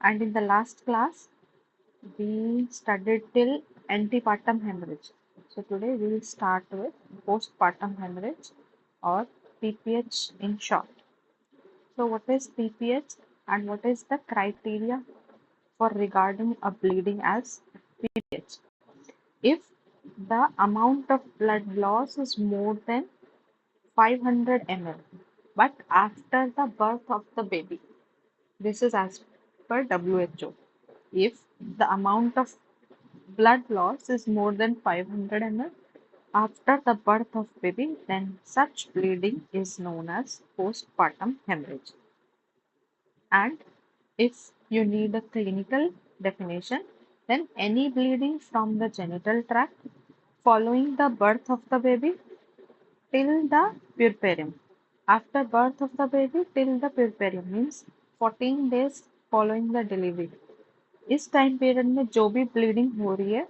And in the last class, we studied till antepartum hemorrhage. So today we will start with postpartum hemorrhage or PPH in short. So what is PPH and what is the criteria for regarding a bleeding as PPH? If the amount of blood loss is more than 500 ml, but after the birth of the baby, this is as per WHO. If the amount of blood loss is more than 500 ml after the birth of baby, then such bleeding is known as postpartum hemorrhage. And if you need a clinical definition, then any bleeding from the genital tract following the birth of the baby till the puerperium. After birth of the baby till the puerperium means 14 days following the delivery. इस time period में जो भी bleeding हो रही है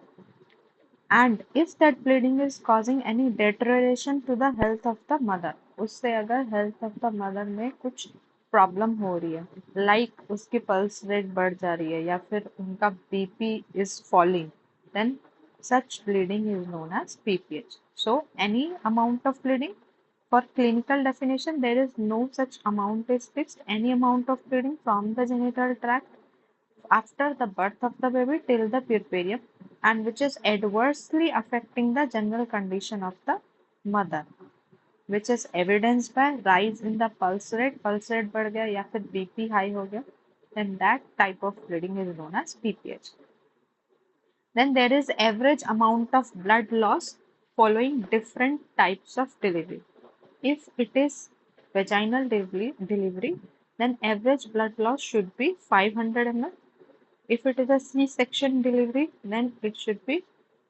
and if that bleeding is causing any deterioration to the health of the mother, उससे अगर health of the mother में कुछ प्रॉब्लम हो रही है, लाइक उसकी पल्स रेट बढ़ जा रही है या फिर उनका BP is falling, then such bleeding is known as PPH. So any amount of bleeding, for clinical definition there is no such amount is fixed. Any amount of bleeding from the genital tract after the birth of the baby till the puerperium and which is adversely affecting the general condition of the mother, which is evidenced by rise in the pulse rate बढ़ गया या फिर BP high हो गया, then that type of bleeding is known as PPH. Then there is average amount of blood loss following different types of delivery. If it is vaginal delivery, then average blood loss should be 500 ml. If it is a C-section delivery, then it should be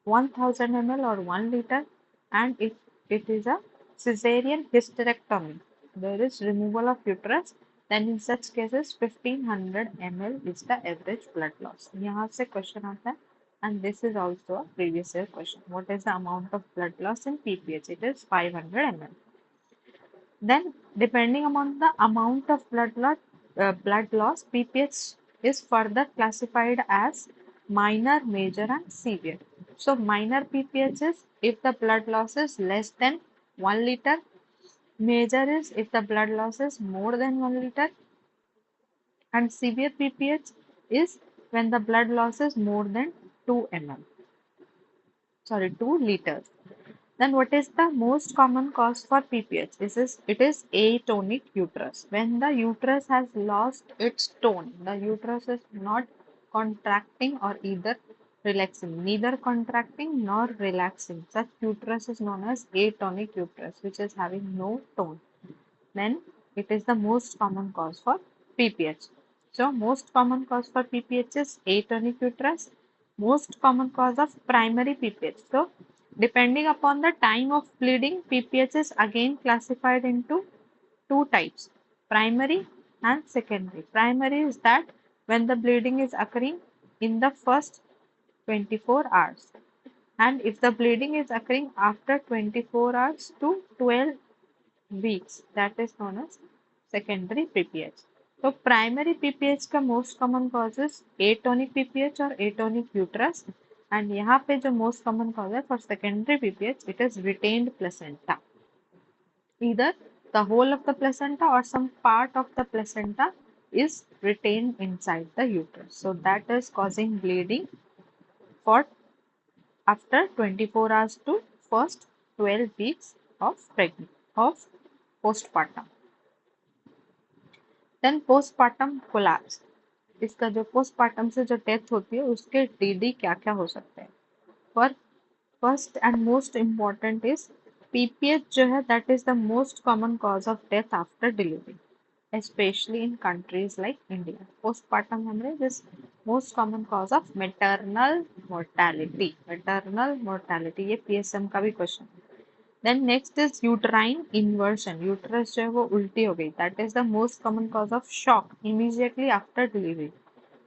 1000 ml or 1 liter. And if it is a cesarean hysterectomy, there is removal of uterus, then in such cases 1500 ml is the average blood loss. यहाँ से question आता है, and this is also a previous year question. What is the amount of blood loss in PPH? It is 500 ml. Then, depending upon the amount of blood loss, PPH is further classified as minor, major, and severe. So, minor PPH is if the blood loss is less than 1 liter. Major is if the blood loss is more than 1 liter. And severe PPH is when the blood loss is more than 2 ml. Sorry, 2 liters. Then what is the most common cause for PPH? It is atonic uterus. When the uterus has lost its tone, the uterus is not contracting or either relaxing, neither contracting nor relaxing. Such uterus is known as atonic uterus, which is having no tone. Then it is the most common cause for PPH. So most common cause for PPH is atonic uterus. Most common cause of primary PPH. So depending upon the time of bleeding, PPH is again classified into two types, primary and secondary. Primary is that when the bleeding is occurring in the first 24 hours, and if the bleeding is occurring after 24 hours to 12 weeks, that is known as secondary PPH. तो primary PPH का most common cause is atonic PPH और atonic uterus, and यहाँ पे जो most common cause है for secondary PPH, it is retained placenta. Either the whole of the placenta or some part of the placenta is retained inside the uterus. So that is causing bleeding for after 24 hours to first 12 weeks of pregnancy of postpartum. Then postpartum collapse. इसका जो postpartum से जो death होती है उसके DD क्या क्या हो सकते हैं. पर first and most important is PPH जो है that is the most common cause of death after delivery, especially in countries like India. Postpartum hemorrhage is most common cause of maternal mortality. Maternal mortality ये PSM का भी question. Then next is uterine inversion. Uterus जो है वो उल्टी हो गई. That is the most common cause of shock immediately after delivery.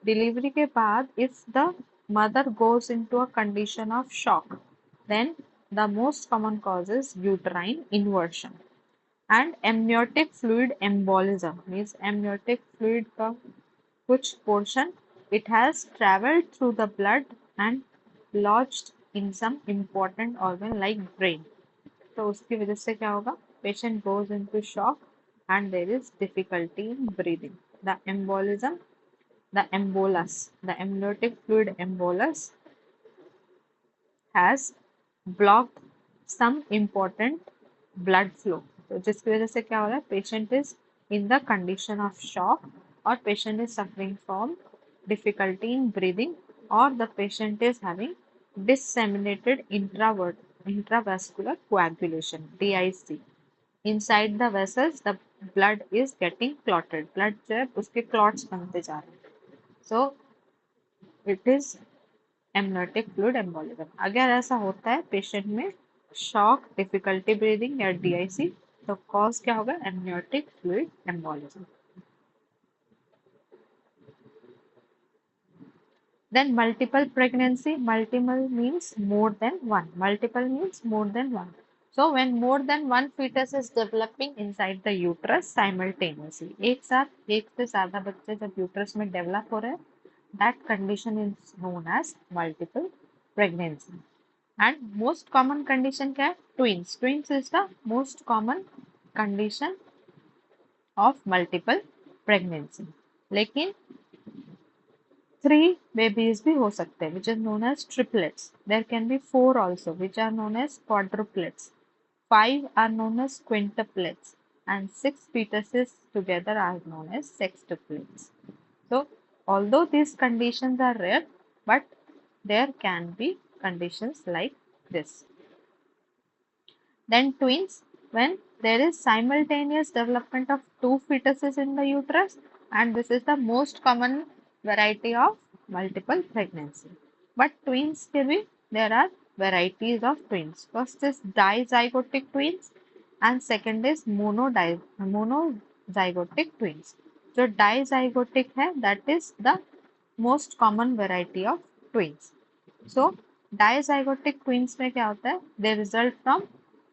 Delivery के बाद if the mother goes into a condition of shock, then the most common cause is uterine inversion. And amniotic fluid embolism means amniotic fluid का कुछ portion it has traveled through the blood and lodged in some important organ like brain. तो उसकी वजह से क्या होगा? Patient goes into shock and there is difficulty in breathing. The embolism, the embolus, the amniotic fluid embolus has blocked some important blood flow. तो जिसकी वजह से क्या हो रहा है? Patient is in the condition of shock or patient is suffering from difficulty in breathing or the patient is having disseminated intravascular coagulation DIC. Inside the vessels the blood is getting clotted. Blood जो है उसके clots बनते जा रहे हैं. So it is amniotic fluid embolism. अगर ऐसा होता है पेशेंट में शॉक, डिफिकल्टी ब्रीदिंग या डीआईसी, तो कॉज क्या होगा? Amniotic fluid embolism. Then multiple pregnancy. Multiple means more than one. Multiple means more than one. So when more than one fetus is developing inside the uterus simultaneously, एक साथ एक से ज्यादा बच्चे जब यूट्रस में डेवलप हो रहे हैं, that condition is known as multiple pregnancy. And most common condition क्या है? Twins. Twins is the most common condition of multiple pregnancy. लेकिन 3 babies भी हो सकते हैं, which is known as triplets. There can be 4 also, which are known as quadruplets. 5 are known as quintuplets, and 6 fetuses together are known as sextuplets. So, although these conditions are rare, but there can be conditions like this. Then twins, when there is simultaneous development of 2 fetuses in the uterus, and this is the most common variety of multiple pregnancy. But twins के भी there are varieties of twins. First is dizygotic twins and second is monozygotic twins. जो dizygotic है that is the most common variety of twins. So dizygotic twins में क्या होता है? They result from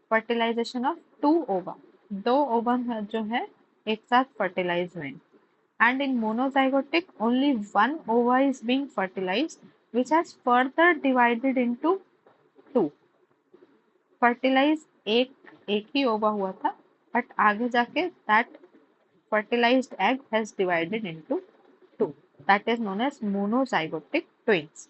fertilization of 2 ova. 2 ovum जो है एक साथ fertilize हुए. And in monozygotic only 1 ova is being fertilized, which has further divided into 2. Fertilize एक ही ओवा हुआ था, but आगे जाके that fertilized egg has divided into 2. That is known as monozygotic twins.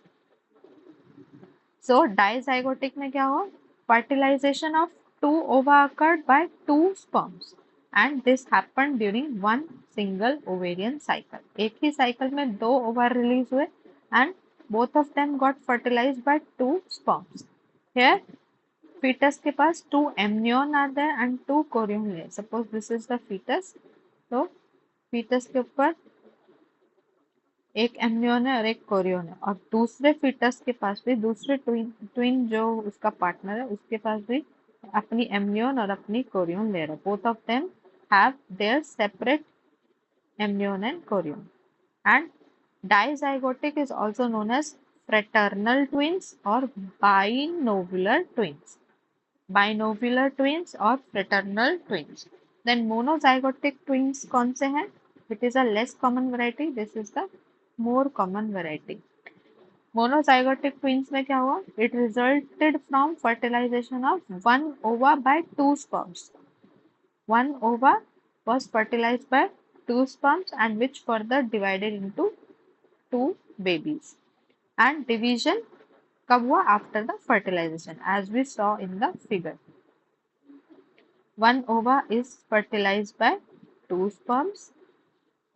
So dizygotic में क्या हुआ? Fertilization of 2 ova occurred by 2 sperms, and this happened during one single ovarian cycle. एक ही cycle में 2 ova release हुए and both of them got fertilized by 2 sperms. Here fetus के पास 2 amnion are there and 2 chorion है. Suppose this is the fetus. तो fetus के ऊपर एक amnion है और एक कोरियन है, और दूसरे फीटस के पास भी दूसरे ट्विन जो उसका पार्टनर है उसके पास भी अपनी एमनियन और अपनी कोरियन ले रहा है. Both of them have their separate amnion and chorion. And dizygotic is also known as fraternal twins और बाइनोवुलर ट्विंस. बाइनोवुलर ट्विंस और fraternal twins. Then monozygotic twins कौन से हैं? It is a less common variety. This is the more common variety. Monozygotic twins में क्या हुआ? It resulted from fertilization of 1 ova by 2 sperms. 1 ova was fertilized by 2 sperms and which further divided into 2 babies. And division कब हुआ? After the fertilization, as we saw in the figure. 1 ova is fertilized by 2 sperms.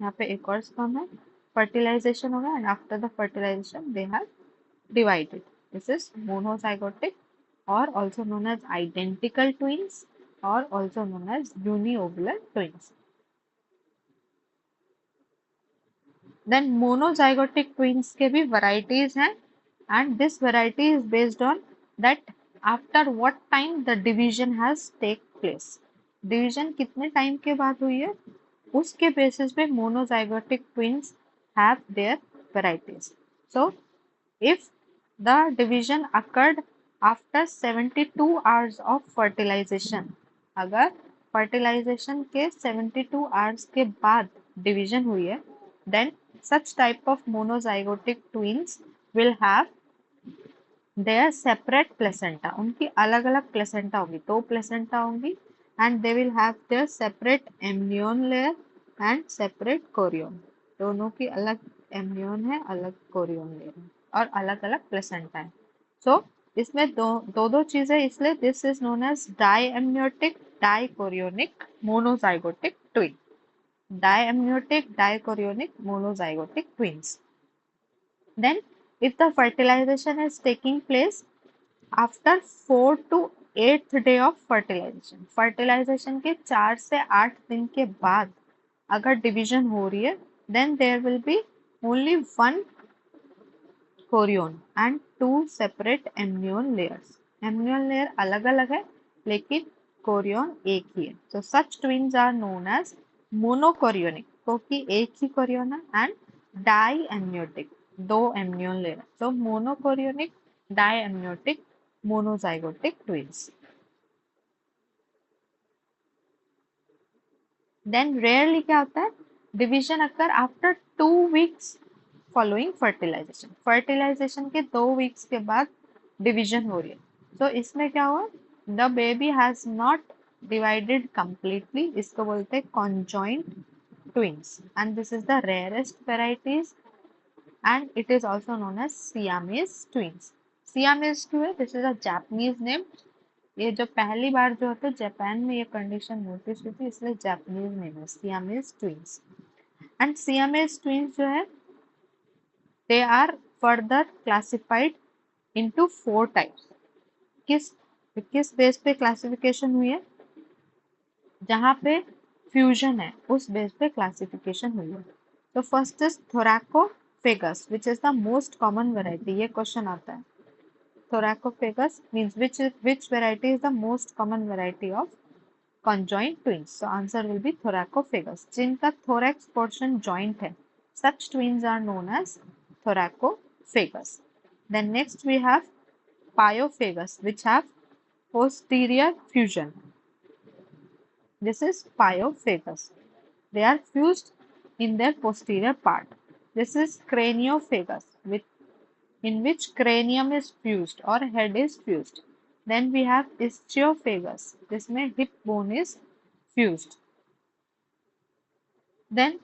यहाँ पे एक और sperm है. Fertilization होगा and after the fertilization they have divided. This is monozygotic or also known as identical twins or also known as uniovular twins. Then monozygotic twins के भी varieties हैं and this variety is based on that after what time the division has take place. Division कितने time के बाद हुई है उसके basis पे monozygotic twins have their varieties. So if the division occurred after 72 hours of fertilization, अगर fertilization के 72 hours के बाद division हुई है, then Such type of monozygotic twins will have their separate placenta. उनकी अलग अलग placenta होगी, दो placenta होंगी, and they will have their separate amnion layer and separate chorion. दोनों की अलग amnion है, अलग chorion layer है और अलग अलग placenta है. So इसमें दो चीजें, इसलिए this is known as diamniotic dichorionic monozygotic twin. Diamniotic dichorionic monozygotic twins. Then if the fertilization is taking place after 4 to 8th day of fertilization, fertilization के 4 से 8 दिन के बाद अगर डिवीजन हो रही है, then there will be only one chorion and two separate amnion layers. Amnion layer अलग अलग है लेकिन chorion एक ही है. So such twins are known as monochorionic क्योंकि एक ही chorion है, and diamniotic दो amnion layer. So monochorionic diamniotic monozygotic twins. Then rarely क्या होता है, division occur after 2 weeks following fertilization. Fertilization के 2 वीक्स के बाद डिवीजन हो रही है. तो इसमें क्या हुआ, the baby has not divided completely, इसको बोलते हैं conjoint twins, and this is the rarest varieties and it is also known as Siamese twins. Siamese twin है, this is a Japanese name. ये जो पहली बार जो होता है जापान में ये कंडीशन नोटिस हुई थी, इसलिए जापानीज नेम है Siamese twins. And Siamese twins जो है they are further classified into 4 types. किस बेस पे क्लासिफिकेशन हुई है, जहां पे फ्यूजन है उस बेस पे क्लासिफिकेशन हुई है. तो first is thoracophagus which is the most common variety. ये क्वेश्चन आता है, thoracophagus means which variety is the most common variety of conjoined twins. So answer will be thoracophagous. जिनका thorax portion joint है, such twins are known as thoracophagous. Then next we have pyophagus which have posterior fusion. This is pyophagus. They are fused in their posterior part. This is craniophagous in which cranium is fused or head is fused. Then we have ischiophagous. जिसमें hip bone is fused. Then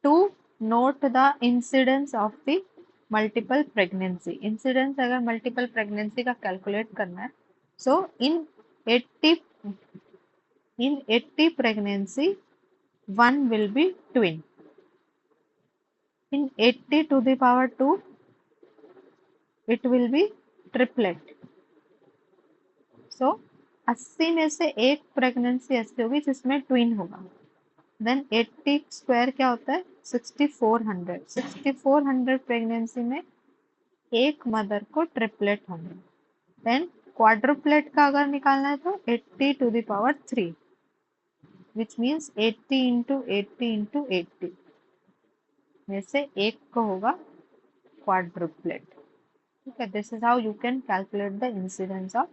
to note the incidence of the multiple pregnancy. Incidence अगर multiple pregnancy का calculate करना है, so in 80 pregnancy one will be twin. In 80 to the power 2 it will be triplet. So 80 में से एक pregnancy ऐसी होगी जिसमें ट्विन होगा. देन 80 स्क्वायर क्या होता है, 6400. 6400 प्रेगनेंसी में एक मदर को ट्रिपलेट होंगे. देन क्वाड्रुप्लेट का अगर निकालना है तो 80 to the power 3 which means 80 into 80 into 80 में से एक को होगा क्वाड्रुप्लेट. ठीक है, this is how you can calculate the incidence of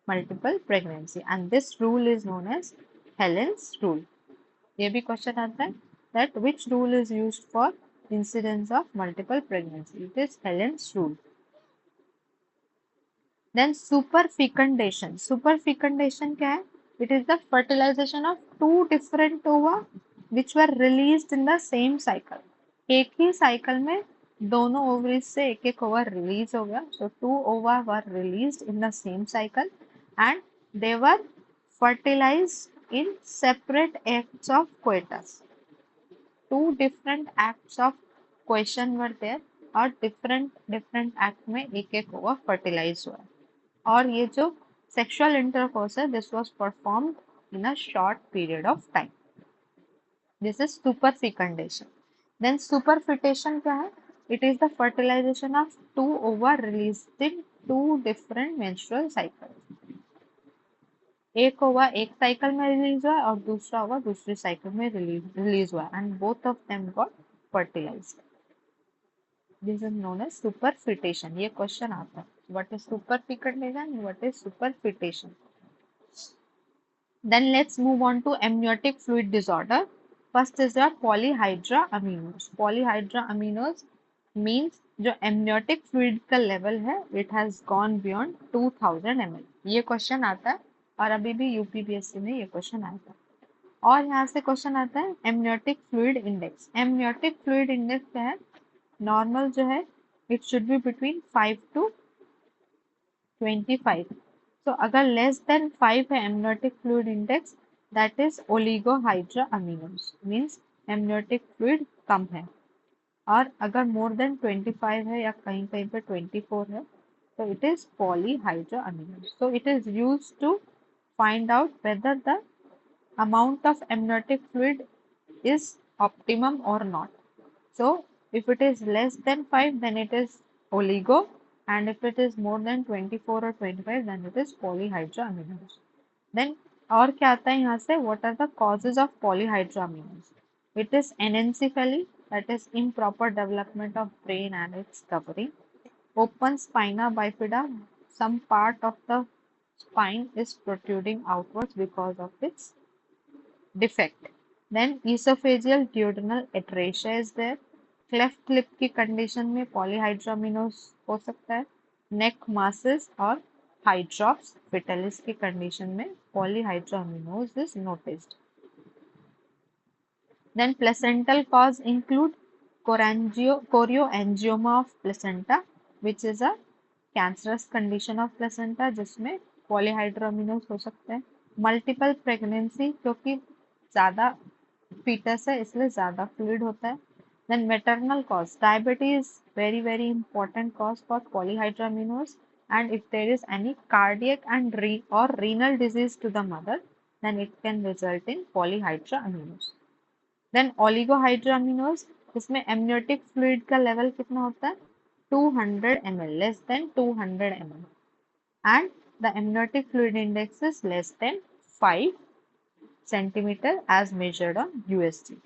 multiple pregnancy and this rule is known as Hellin's rule. ये भी क्वेश्चन आता है that which rule is used for incidence of multiple pregnancy. It is Helen's rule. Then superfecundation. Superfecundation क्या है? It is the fertilization of two different ova which were released in the same cycle. एक ही cycle में दोनों ovaries से एक एक ova release हो गया. So two ova were released in the same cycle and they were fertilized in separate acts of coitus. Two different acts of coition were there और different act में एक एक ओवा fertilize हुआ. और ये जो sexual intercourse है, this was performed in a short period of time. This is superfecundation. Then superfetation क्या है? It is the fertilization of two ova released in two different menstrual cycles. एक ओवा एक साइकिल में रिलीज हुआ और दूसरा ओवा दूसरी साइकिल में रिलीज हुआ and both of them got fertilised. This is known as superfetation. ये क्वेश्चन आता है, what is superfecundation and what is superfetation. Then let's move on to amniotic fluid disorder. First is your polyhydramnios. Polyhydramnios means जो amniotic fluid का level है it has gone beyond 2000 ml. ये question आता है और अभी भी UPPSC में ये क्वेश्चन आया था. और यहाँ से क्वेश्चन आता है amniotic fluid index. Amniotic fluid index क्या है? नॉर्मल जो है it should be between 5 to 25. तो अगर लेस देन 5 है amniotic fluid index that is oligohydramnios, means amniotic fluid कम है. और अगर मोर देन 25 है या कहीं कहीं पे 24 है तो it is polyhydramnios. so it is used to find out whether the amount of amniotic fluid is optimum or not. So if it is less than 5 then it is oligo, and if it is more than 24 or 25 then it is polyhydra aminoos. Then और क्या आता है यहाँ से? what are the causes of polyhydra aminoos? It is anencephaly, that is improper development of brain and its covering. Open spina bifida, some part of the spine is protruding outwards because of its defect. Then esophageal duodenal atresia is there. Cleft lip की condition में polyhydramnios हो सकता है. Neck masses और hydrops vitalis की condition में polyhydramnios is noticed. Then placental cause include chorioangioma of placenta, which is a cancerous condition of placenta जिसमें polyhydramnios हो सकते हैं. Multiple pregnancy क्योंकि ज़्यादा fetus है इसलिए ज़्यादा fluid होता है. Then maternal cause, diabetes very important cause for polyhydramnios, and if there is any cardiac and or renal disease to the mother then it can result in polyhydramnios. Then oligohydramnios, इसमें amniotic fluid का level कितना होता है? 200 ml, less than 200 ml, and the amniotic fluid index is less than 5 centimeter as measured on USG.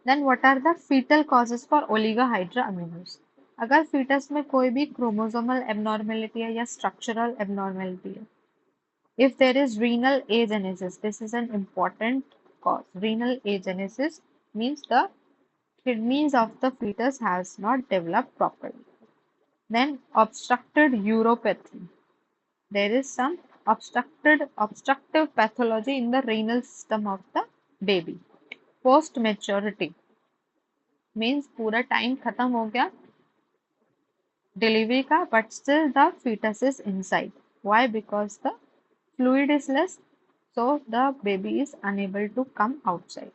Then what are the fetal causes for oligohydramnios? अगर fetus में कोई भी chromosomal abnormality है या structural abnormality है, if there is renal agenesis, this is an important cause. Renal agenesis means the kidneys of the fetus has not developed properly. Then obstructed uropathy. There is some obstructive pathology in the renal system of the baby. Post maturity means पूरा time खत्म हो गया delivery का but still the fetus is inside. Why? Because the fluid is less, so the baby is unable to come outside.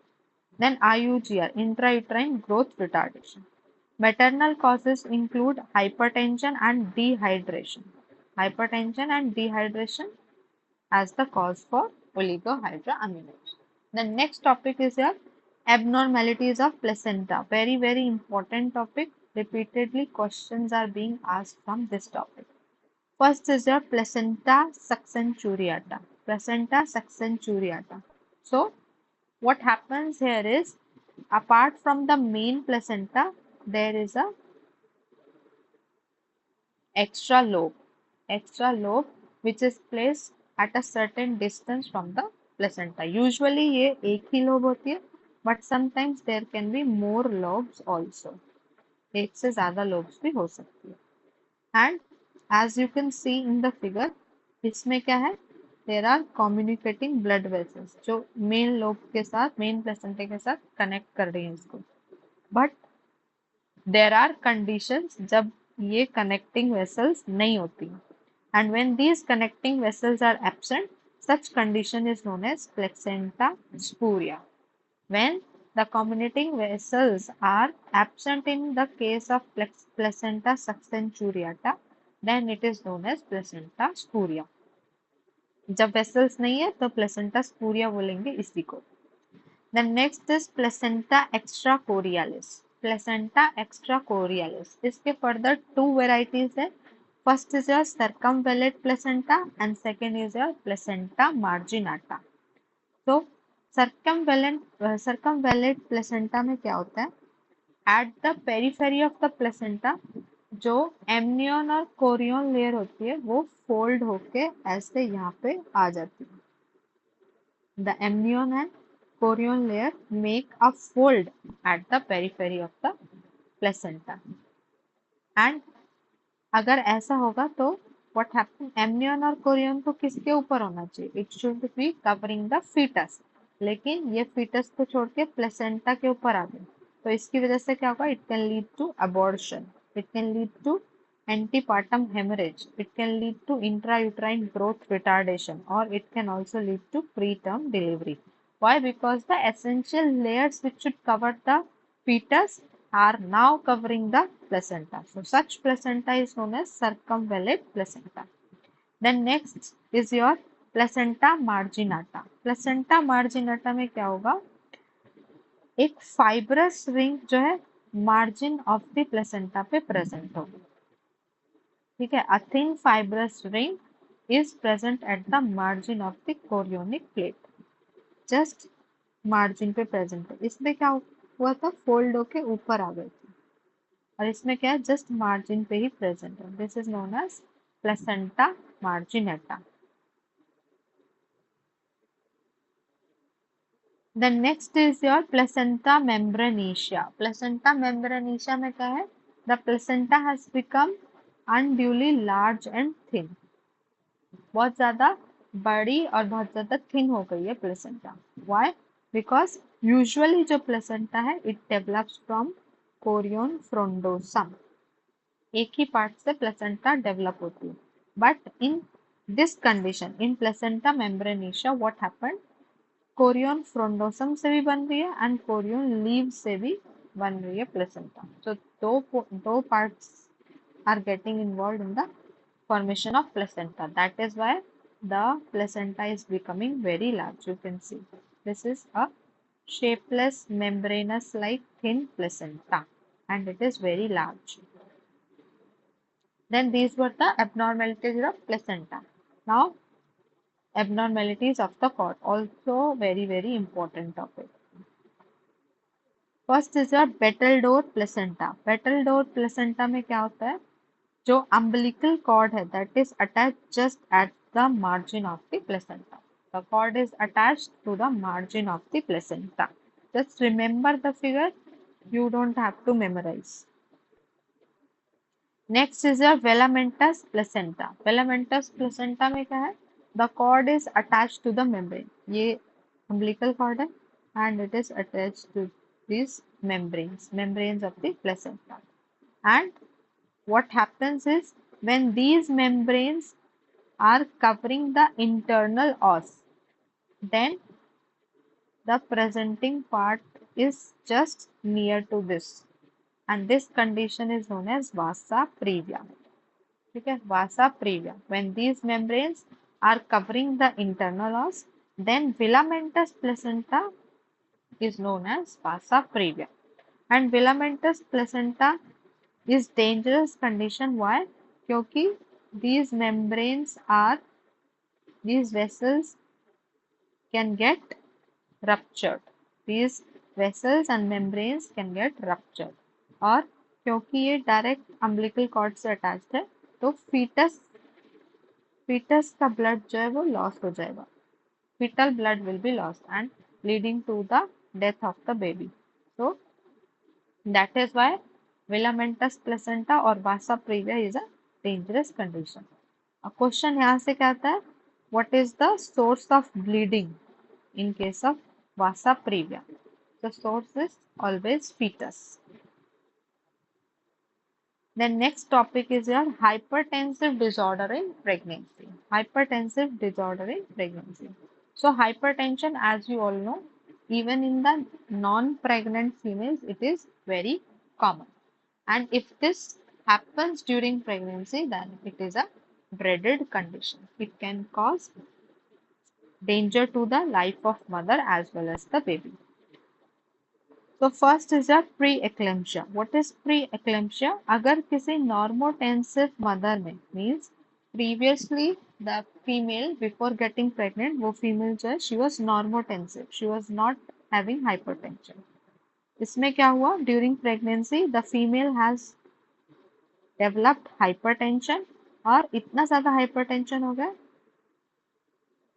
Then IUGR, intrauterine growth retardation. Maternal causes include hypertension and dehydration. Hypertension and dehydration as the cause for oligohydramnios. The next topic is your abnormalities of placenta. Very important topic. Repeatedly questions are being asked from this topic. First is your placenta succenturiata. Placenta succenturiata. So what happens here is, apart from the main placenta, there is a extra lobe which is placed at a certain distance from the placenta. Usually ये एक ही lobe होती है, but sometimes there can be more lobes also. एक से ज़्यादा lobes भी हो सकती है. And as you can see in the figure, इसमें क्या है? There are communicating blood vessels जो main lobe के साथ, main placenta के साथ connect कर रही हैं इसको. But there are conditions जब ये connecting vessels नहीं होती. And when these connecting vessels are absent, such condition is known as placenta spuria. When the communicating vessels are absent in the case of placenta succenturiata, then it is known as placenta spuria. जब vessels नहीं है तो placenta spuria बोलेंगे इसी को. Then next is placenta extracoriolis. Placenta extracoriolis. इसके further two varieties है. First is your circumvallate placenta and second is your placenta marginata. So circumvallate placenta में क्या होता है? At the periphery of the placenta जो एमनियन और Korean layer होती है वो फोल्ड होके ऐसे यहाँ पे आ जाती है. The amnion and chorion layer make a fold at the periphery of the placenta. And अगर ऐसा होगा तो what happen, एमनियन और कोरियन को किसके ऊपर होना चाहिए? It should be covering the fetus, लेकिन ये फीटस को छोड़ के प्लेसेंटा के ऊपर आ गए, तो इसकी वजह से क्या होगा? It can lead to abortion, it can lead to antepartum hemorrhage, it can lead to intrauterine growth retardation, or it can also lead to preterm delivery. Why? Because the essential layers which should cover the fetus are now covering the placenta. So such placenta is known as circumvallate placenta. Then next is your placenta marginata. Placenta marginata में क्या होगा? एक fibrous ring जो है margin of the placenta पे present होगा, ठीक है. A thin fibrous ring is present at the margin of the chorionic plate, just margin पे प्रेजेंट है. इसमें क्या हुआ था? फोल्ड होके ऊपर आ गई थी, और इसमें क्या है? जस्ट मार्जिन पे ही प्रेजेंट है. This is known as placenta marginata. The next is your placenta membranosa. Placenta membranosa में क्या है? The placenta has become unduly large and thin. बहुत ज़्यादा बड़ी और बहुत ज़्यादा थिन हो गई है प्लेसेंटा. Why? Because usually जो प्लेसेंटा है it develops from chorion frondosum. एक ही पार्ट से प्लेसेंटा डेवलप होती है. But in this condition, in placenta membranacea, what happened? Chorion frondosum से भी बन रही है एंड कोरियन लीव से भी बन रही है प्लेसेंटा. सो दो parts are getting involve in the formation of placenta. That is why the placenta is becoming very large. You can see this is a shapeless membranous like thin placenta and it is very large. Then these were the abnormalities of placenta. Now abnormalities of the cord, also very important topic. First is your Battledore placenta. Battledore placenta में क्या होता है? जो umbilical cord है that is attached just at the margin of the placenta. The cord is attached to the margin of the placenta. Just remember the figure. You don't have to memorize. Next is your filamentous placenta. Filamentous placenta में क्या है? The cord is attached to the membrane. ये umbilical cord है and it is attached to these membranes of the placenta. And what happens is when these membranes are covering the internal os, then the presenting part is just near to this, and this condition is known as vasa previa. ठीक है, vasa previa. When these membranes are covering the internal os, then filamentous placenta is known as vasa previa. And filamentous placenta is dangerous condition. Why? क्योंकि these membranes are, these vessels can get ruptured. These vessels and membranes can get ruptured. और क्योंकि ये direct umbilical cord से attached है तो foetus का blood जो है वो लॉस हो जाएगा. fetal blood will be lost and leading to the death of the baby. So that is why filamentous placenta or vasa previa is a dangerous condition. A question यहाँ से क्या आता है? What is the source of bleeding in case of vasa previa? The source is always fetus. Then next topic is your hypertensive disorder in pregnancy. Hypertensive disorder in pregnancy. So hypertension, as you all know, even in the non-pregnant females, it is very common. And if this happens during pregnancy, then it is a dreaded condition. It can cause danger to the life of mother as well as the baby. So first is a pre-eclampsia. What is pre-eclampsia? अगर किसी normotensive mother में, means previously the female before getting pregnant, वो female जो है she was normotensive, she was not having hypertension. इसमें क्या हुआ? During pregnancy the female has developed hypertension और इतना ज़्यादा hypertension हो गया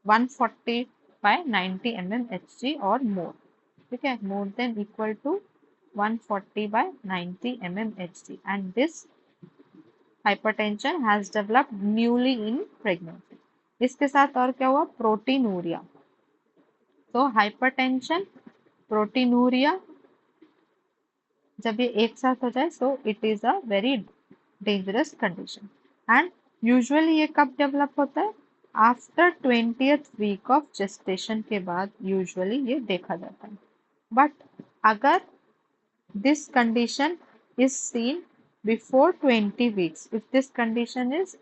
140 by 90 mmHg or more. ठीक है, more than equal to 140 by 90 mmHg, and this hypertension has developed newly in pregnancy. इसके साथ और क्या हुआ, प्रोटीनूरिया. तो हाइपरटेंशन, प्रोटीनूरिया जब ये एक साथ हो जाए सो it is a very dangerous condition. And usually ये कब डेवलप होता है, after 20th week of gestation के बाद यूजुअली ये देखा जाता है. बट अगर this condition is seen before 20 weeks, if this condition is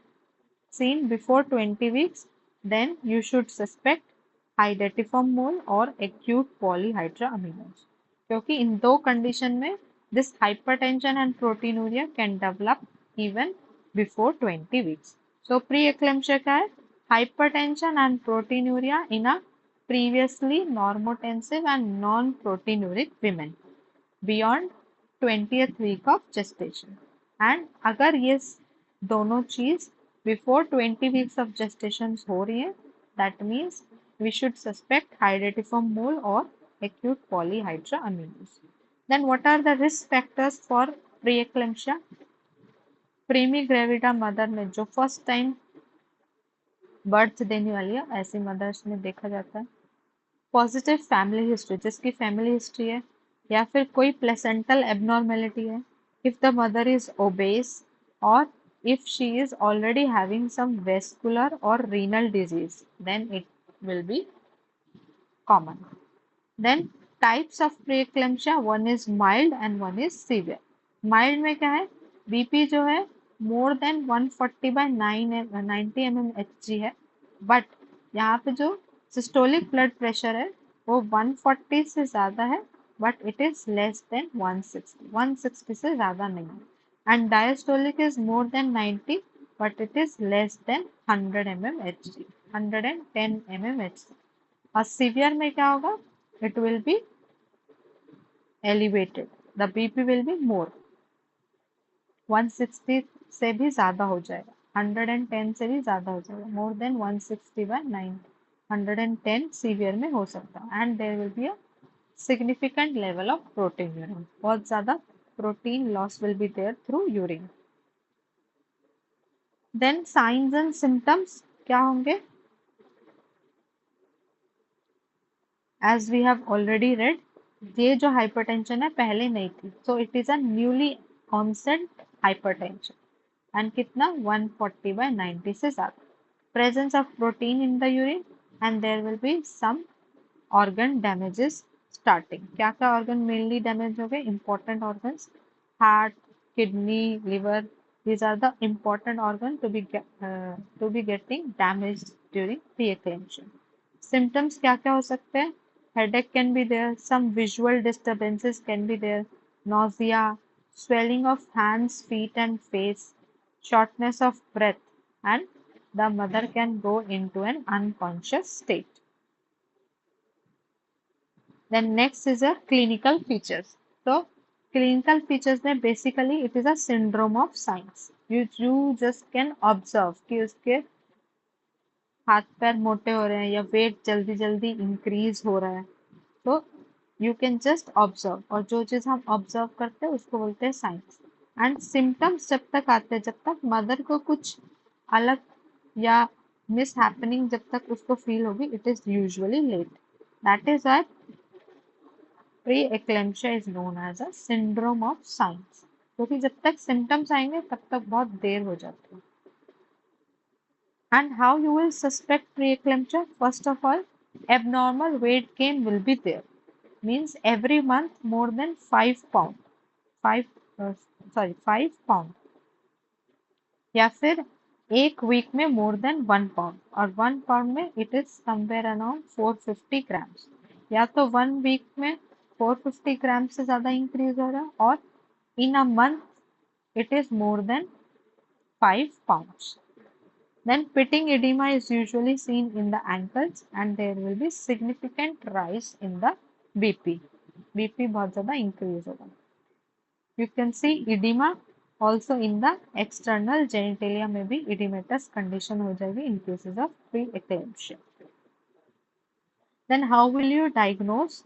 seen before 20 weeks, then you should suspect hydatidiform mole or acute polyhydramnios. क्योंकि इन दो कंडीशन में this hypertension and proteinuria can develop even before 20 weeks. So preeclampsia क्या है, hypertension and proteinuria in a previously normotensive and non-proteinuric women beyond 20th week of gestation. And अगर ये दोनों चीज before 20 weeks of gestation हो रही है, that means we should suspect hydatidiform mole और acute polyhydramnios. Then what are the risk factors for preeclampsia? Primigravida mother में जो फर्स्ट टाइम बर्थ देने वाली है, ऐसी मदर्स में देखा जाता है. पॉजिटिव फैमिली हिस्ट्री, जिसकी फैमिली हिस्ट्री है, या फिर कोई प्लेसेंटल एबनॉर्मेलिटी है, if the mother is obese और if she is already having some vascular or renal disease, then it will be common. Then types of preeclampsia, one is mild and one is severe. Mild में क्या है, BP जो है more than 140 by 90 mmHg है, but यहाँ पे जो systolic blood pressure है वो 140 से ज़्यादा है, but it is less than 160 से ज़्यादा नहीं है. And diastolic is more then 90 but it is less than 100 mmHg, 110 mmHg. और सीवियर में क्या होगा, it will be elevated, the BP will be more, 160 से भी ज़्यादा हो जाएगा, 110 से भी ज़्यादा हो जाएगा, more than 160 by 9, 110 सीवियर में हो सकता है. And there will be a significant level of protein urine, बहुत ज़्यादा protein loss will be there through urine. Then signs and symptoms क्या होंगे, as we have already read, ये जो hypertension है पहले नहीं थी, so it is a newly onset hypertension. and कितना 140 by 90 से ज़्यादा. Presence of protein in the urine and there will be some organ damages starting. क्या क्या organ mainly damage हो गए, important organs, heart, kidney, liver, these are the important organ to be getting damaged during preeclampsia. Symptoms क्या क्या हो सकते हैं, headache can be there, some visual disturbances can be there, nausea, swelling of hands, feet and face, shortness of breath, and the mother can go into an unconscious state. Then next is a clinical features. So clinical features में basically it is a syndrome of signs. You just can observe कि उसके हाथ पैर मोटे हो रहे हैं या वेट जल्दी जल्दी इंक्रीज हो रहा है, तो यू कैन जस्ट ऑब्जर्व, और जो चीज़ हम ऑब्जर्व करते हैं उसको बोलते हैं साइंस. एंड सिम्टम्स जब तक आते हैं, जब तक मदर को कुछ अलग या मिस हैपनिंग जब तक उसको फील होगी, it is usually late. That is why preeclampsia is known as a syndrome of signs, क्योंकि जब तक सिम्टम्स आएंगे तब तक बहुत देर हो जाती है. And how you will suspect preeclampsia? First of all, abnormal weight gain will be there. Means every month more than 5 pound, 5 pound. या फिर एक वीक में मोर देन 1 पाउंड, और 1 पाउंड में it is somewhere around 450 grams. या तो 1 week में 450 ग्राम से ज़्यादा इंक्रीज हो रहा है, और in a month it is more than 5 pounds. Then pitting edema is usually seen in the ankles and there will be significant rise in the BP. BP बहुत ज़्यादा increase होगा. You can see edema also in the external genitalia में भी edematous condition हो जाएगी in cases of preeclampsia. Then how will you diagnose?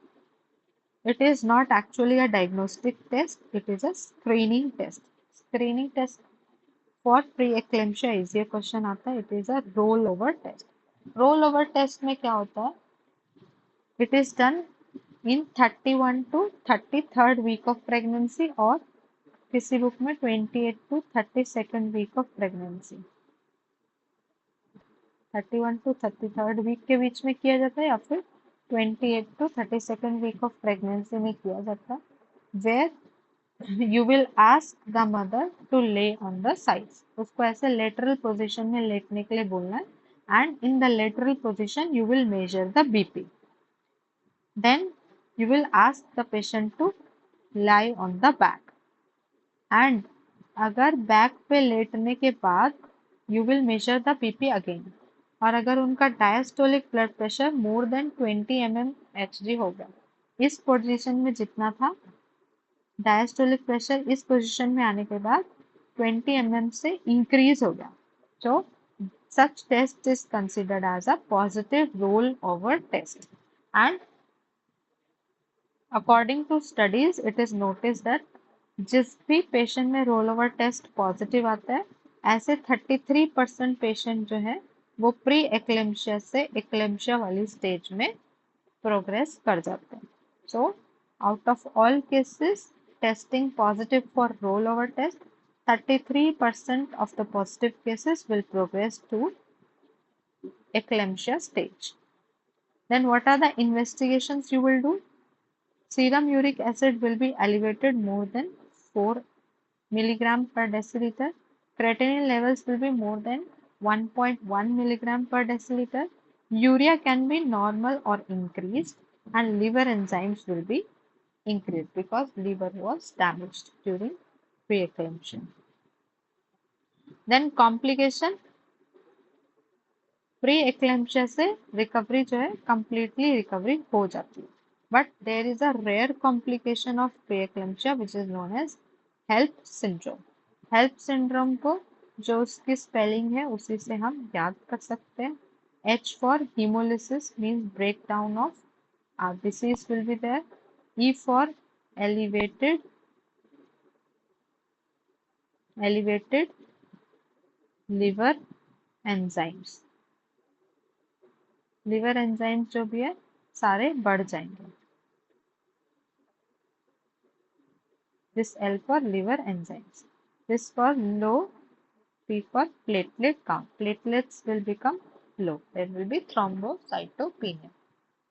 It is not actually a diagnostic test, it is a screening test. Screening test for pre-eclampsia is ये question आता है. It is a rollover test. Rollover test में क्या होता है? It is done in 31 to 33rd week of pregnancy और किसी book में 28 to 32nd week of pregnancy. 31 to 33rd week के बीच में किया जाता है या फिर 28 to 32nd week of pregnancy में किया जाता है. Where you will ask the mother to lay on the sides. उसको ऐसे लेटरल पोजीशन में लेटने के लिए बोलना है and in the lateral position you will measure the BP. Then you will ask the patient to lie on the back and अगर back पे लेटने के बाद you will measure the BP again. और अगर उनका diastolic blood pressure more than 20 mmHg हो गया, इस पोजीशन में जितना था डायस्टोलिक प्रेशर इस पोजीशन में आने के बाद 20 mm से इंक्रीज हो गया, so such test is considered as a positive rollover test. And according to studies, it is noticed that जिस भी पेशेंट में रोल ओवर टेस्ट पॉजिटिव आता है, ऐसे 33% पेशेंट जो है वो प्री एक्लेम्शिया से एक्लेम्शिया वाली स्टेज में प्रोग्रेस कर जाते हैं. So out of all cases testing positive for roll over test, 33% of the positive cases will progress to eclampsia stage. Then what are the investigations you will do? Serum uric acid will be elevated more than 4 milligram per deciliter. Creatinine levels will be more than 1.1 milligram per deciliter. Urea can be normal or increased, and liver enzymes will be increased because liver was damaged during preeclampsia. Then complication, pre-eclampsia से recovery जो है completely recovery हो जाती है. But there is a rare complication of preeclampsia which is known as HELLP syndrome. HELLP syndrome को जो उसकी spelling है उसी से हम याद कर सकते हैं. H for hemolysis means breakdown of RBCs will be there. E for elevated liver enzymes. Liver enzymes जो भी है सारे बढ़ जाएंगे. This L for liver enzymes. This for low. P for platelet count. Platelets will become low. There will be thrombocytopenia.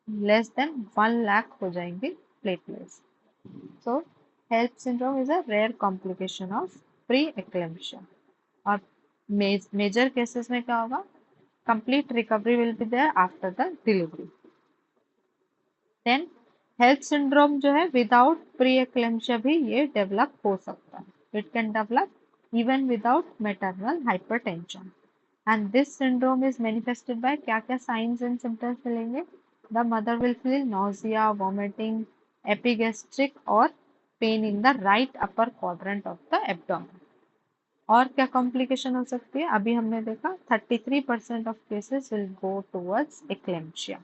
Less than 1 lakh हो जाएंगे platelets. So HELLP syndrome is a rare complication of pre-eclampsia. और major cases में क्या होगा? Complete recovery will be there after the delivery. Then HELLP syndrome जो है without pre-eclampsia भी ये develop हो सकता है. It can develop even without maternal hypertension. And this syndrome is manifested by क्या क्या signs and symptoms मिलेंगे? The mother will feel nausea, vomiting, epigastric or pain in the right upper quadrant of the abdomen. और क्या complication हो सकती है? अभी हमने देखा 33% of cases will go towards eclampsia.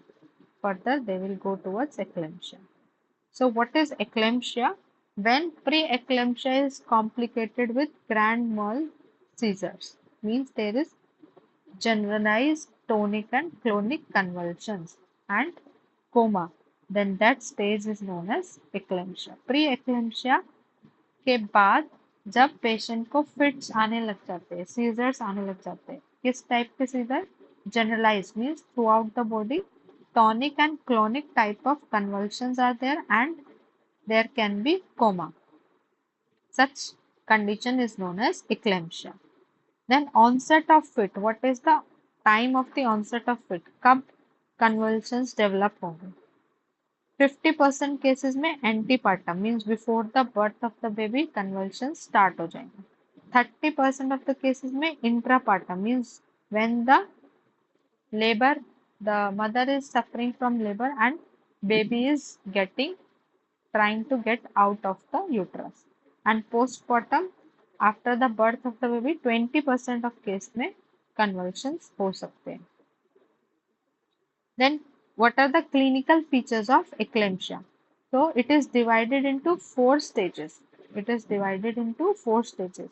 Further, they will go towards eclampsia. So, what is eclampsia? When pre-eclampsia is complicated with grand mal seizures, means there is generalized tonic and clonic convulsions and coma, then that stage is known as eclampsia. Pre-eclampsia के बाद जब patient को fits आने लग जाते हैं, seizures आने लग जाते हैं, किस टाइप के seizure? Generalize means throughout the body. Tonic and clonic type of convulsions are there and there can be coma. Such condition is known as eclampsia. Then onset of fit. What is the time of the onset of fit? कब convulsions develop होंगे? 50% cases में antepartum means before the birth of the baby convulsions start हो जाएंगे. 30% of the cases में intrapartum means when the labor, the mother is suffering from labor and baby is trying to get out of the uterus. And postpartum, after the birth of the baby, 20% of case में convulsions हो सकते हैं. Then What are the clinical features of eclampsia? So it is divided into 4 stages. It is divided into 4 stages.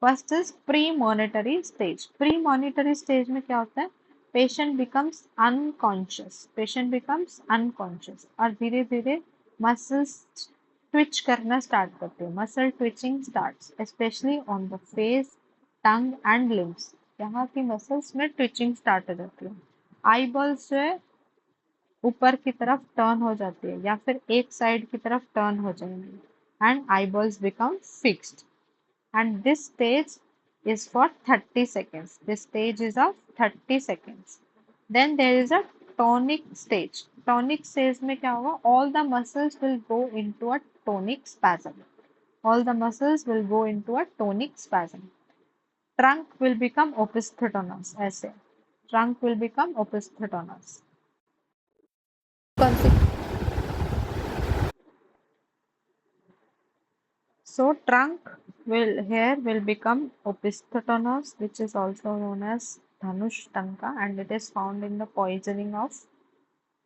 First is premonitory stage. Premonitory stage में क्या होता है? Patient becomes unconscious. Patient becomes unconscious और धीरे धीरे muscles twitch करना start करते हैं. Muscle twitching starts, especially on the face, tongue and limbs. यहाँ की muscles में twitching start हो जाती है. Eyeballs जो है ऊपर की तरफ टर्न हो जाती है या फिर एक साइड की तरफ टर्न हो जाएंगे and eyeballs become fixed and this stage is for 30 seconds. This stage is of 30 seconds. Then there is a tonic stage. Tonic stage में क्या होगा? All the muscles will go into a tonic spasm. All the muscles will go into a tonic spasm. Trunk will become opisthotonous. ऐसे trunk will become opisthotonous. So trunk will become opisthotonous, which is also known as dhanush tanka, and it is found in the poisoning of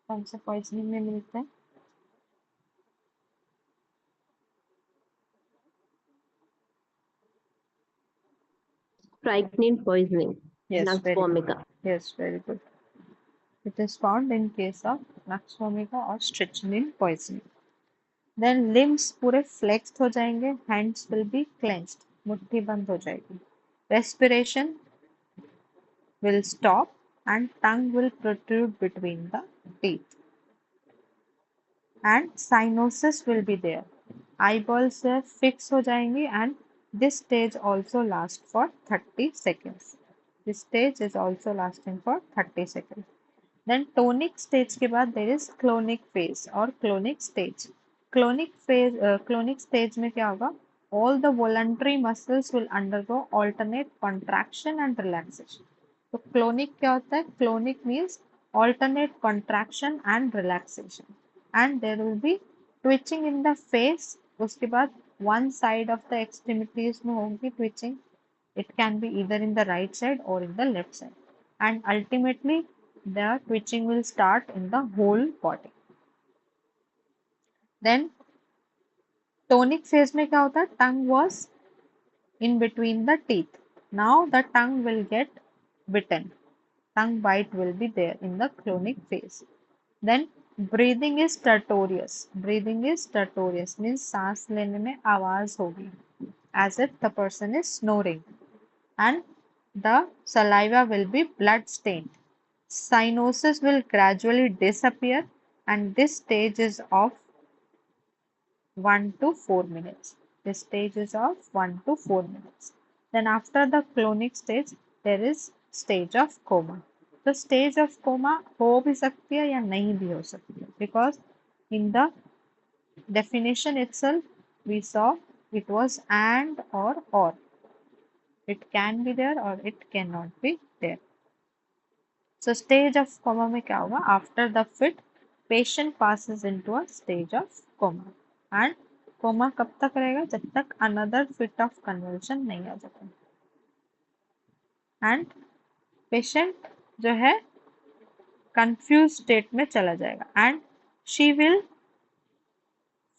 कौन से poisoning में मिलते हैं? Strychnine poisoning. Yes, Nux vomica. Yes, very good. It is found in case of nux vomica or strychnine poisoning. Then limbs पूरे flexed हो जाएंगे, hands will be clenched, मुट्ठी बंद हो जाएगी. Respiration will stop and tongue will protrude between the teeth. And cyanosis will be there. Eyeballs fix हो जाएंगी and this stage also lasts for 30 seconds. This stage is also lasting for 30 seconds. Then tonic stage के बाद there is clonic phase or clonic stage. Clonic stage में क्या होगा? All the voluntary muscles will undergo alternate contraction and relaxation. तो clonic क्या होता है? Clonic means alternate contraction and relaxation. And there will be twitching in the face. उसके बाद one side of the extremities में होगी twitching. It can be either in the right side or in the left side. And ultimately the twitching will start in the whole body. Then tonic phase में क्या होता है? Tongue was in between the teeth. Now the tongue will get bitten. Tongue bite will be there in the clonic phase. Then breathing is stertorous. Breathing is stertorous means सांस लेने में आवाज होगी as if the person is snoring. And the saliva will be blood stained. Cyanosis will gradually disappear and this stage is of 1 to 4 minutes. This stage is of 1 to 4 minutes. Then after the clonic stage, there is stage of coma. The stage of coma हो भी सकती है या नहीं भी हो सकती है because in the definition itself we saw it was and or. It can be there or it cannot be there. So stage of coma में क्या होगा? After the fit, patient passes into a stage of coma. And coma कब तक रहेगा? जब तक another fit of convulsion नहीं आ जाता. And patient जो है confused state में चला जाएगा. And she will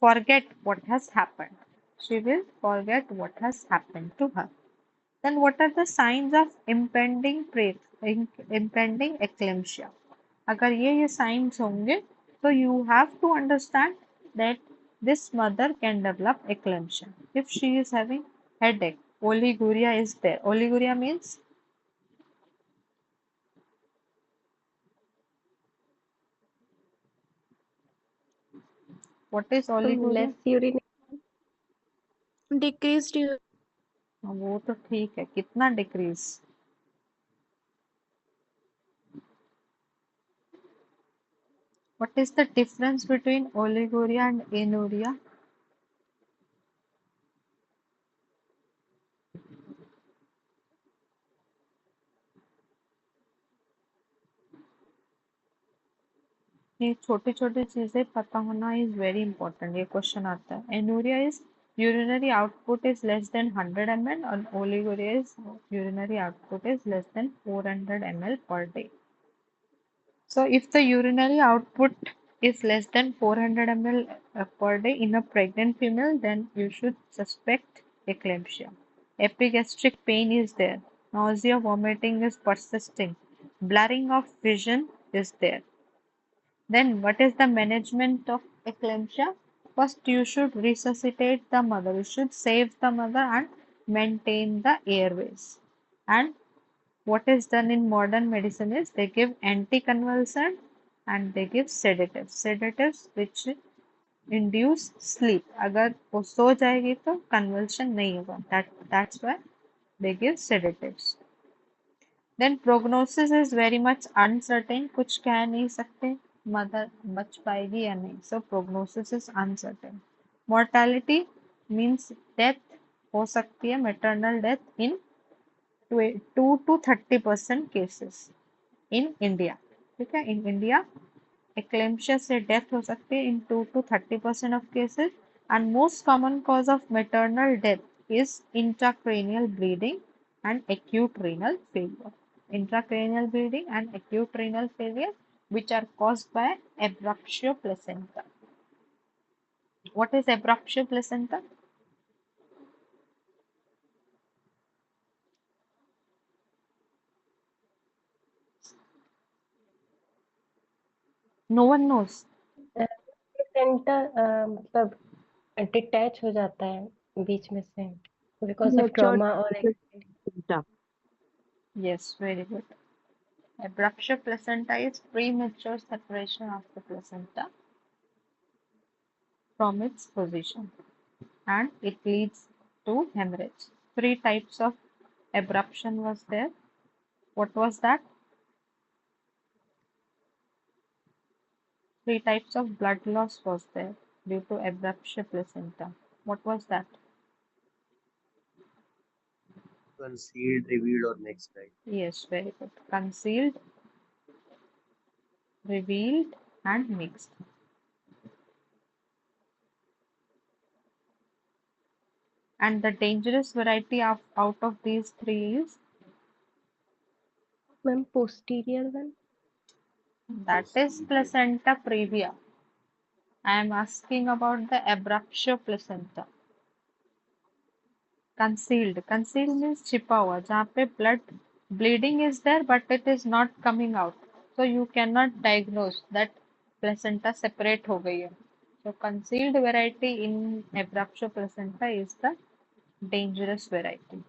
forget what has happened. She will forget what has happened to her. Then what are the signs of impending eclampsia? अगर ये signs होंगे तो you have to understand that this mother can develop eclampsia. If she is having headache, oliguria is there. Oliguria means what is oliguria? Less urination. Decreased वो तो ठीक है, कितना decrease? What is the difference between oliguria and anuria? ये छोटी छोटी चीजें पता होना इज वेरी इंपॉर्टेंट. ये क्वेश्चन आता है. एनूरिया is urinary output is less than 100 ml and oliguria is urinary output is less than 400 ml per day. So if the urinary output is less than 400 ml per day in a pregnant female, then you should suspect eclampsia. Epigastric pain is there. Nausea, vomiting is persisting. Blurring of vision is there. Then what is the management of eclampsia? First, you should resuscitate the mother. You should save the mother and maintain the airways. And what is done in modern medicine is they give anticonvulsant and they give sedatives. Sedatives which induce sleep. अगर वो सो जाएगी तो convulsion नहीं होगा. That's why they give sedatives. Then prognosis is very much uncertain. कुछ कह नहीं सकते mother बच पाएगी या नहीं. So prognosis is uncertain. Mortality means death हो सकती है maternal death in 2 to 30% cases in India. ठीक है, in India eclampsia से death हो सकती है in 2 to 30% of cases, and most common cause of maternal death is intracranial bleeding and acute renal failure. Intracranial bleeding and acute renal failure which are caused by abruptio placenta. What is abruptio placenta? No one knows. Centre मतलब detach हो जाता है बीच में से because of Premature trauma और placenta. Yes, very good. Abruptio placenta is premature separation of the placenta from its position, and it leads to hemorrhage. Three types of abruption was there. What was that? Three types of blood loss was there due to abruptio placenta. What was that? Concealed, revealed, or mixed, right? Yes, very good. Concealed, revealed, and mixed. And the dangerous variety of out of these three is ma'am posterior one that is placenta previa. I am asking about the abruptio placenta. Concealed. Concealed means छिपा हुआ, जहाँ पे blood bleeding is there but it is not coming out. So you cannot diagnose that placenta separate हो गई है. So concealed variety in abruptio placenta is the dangerous variety.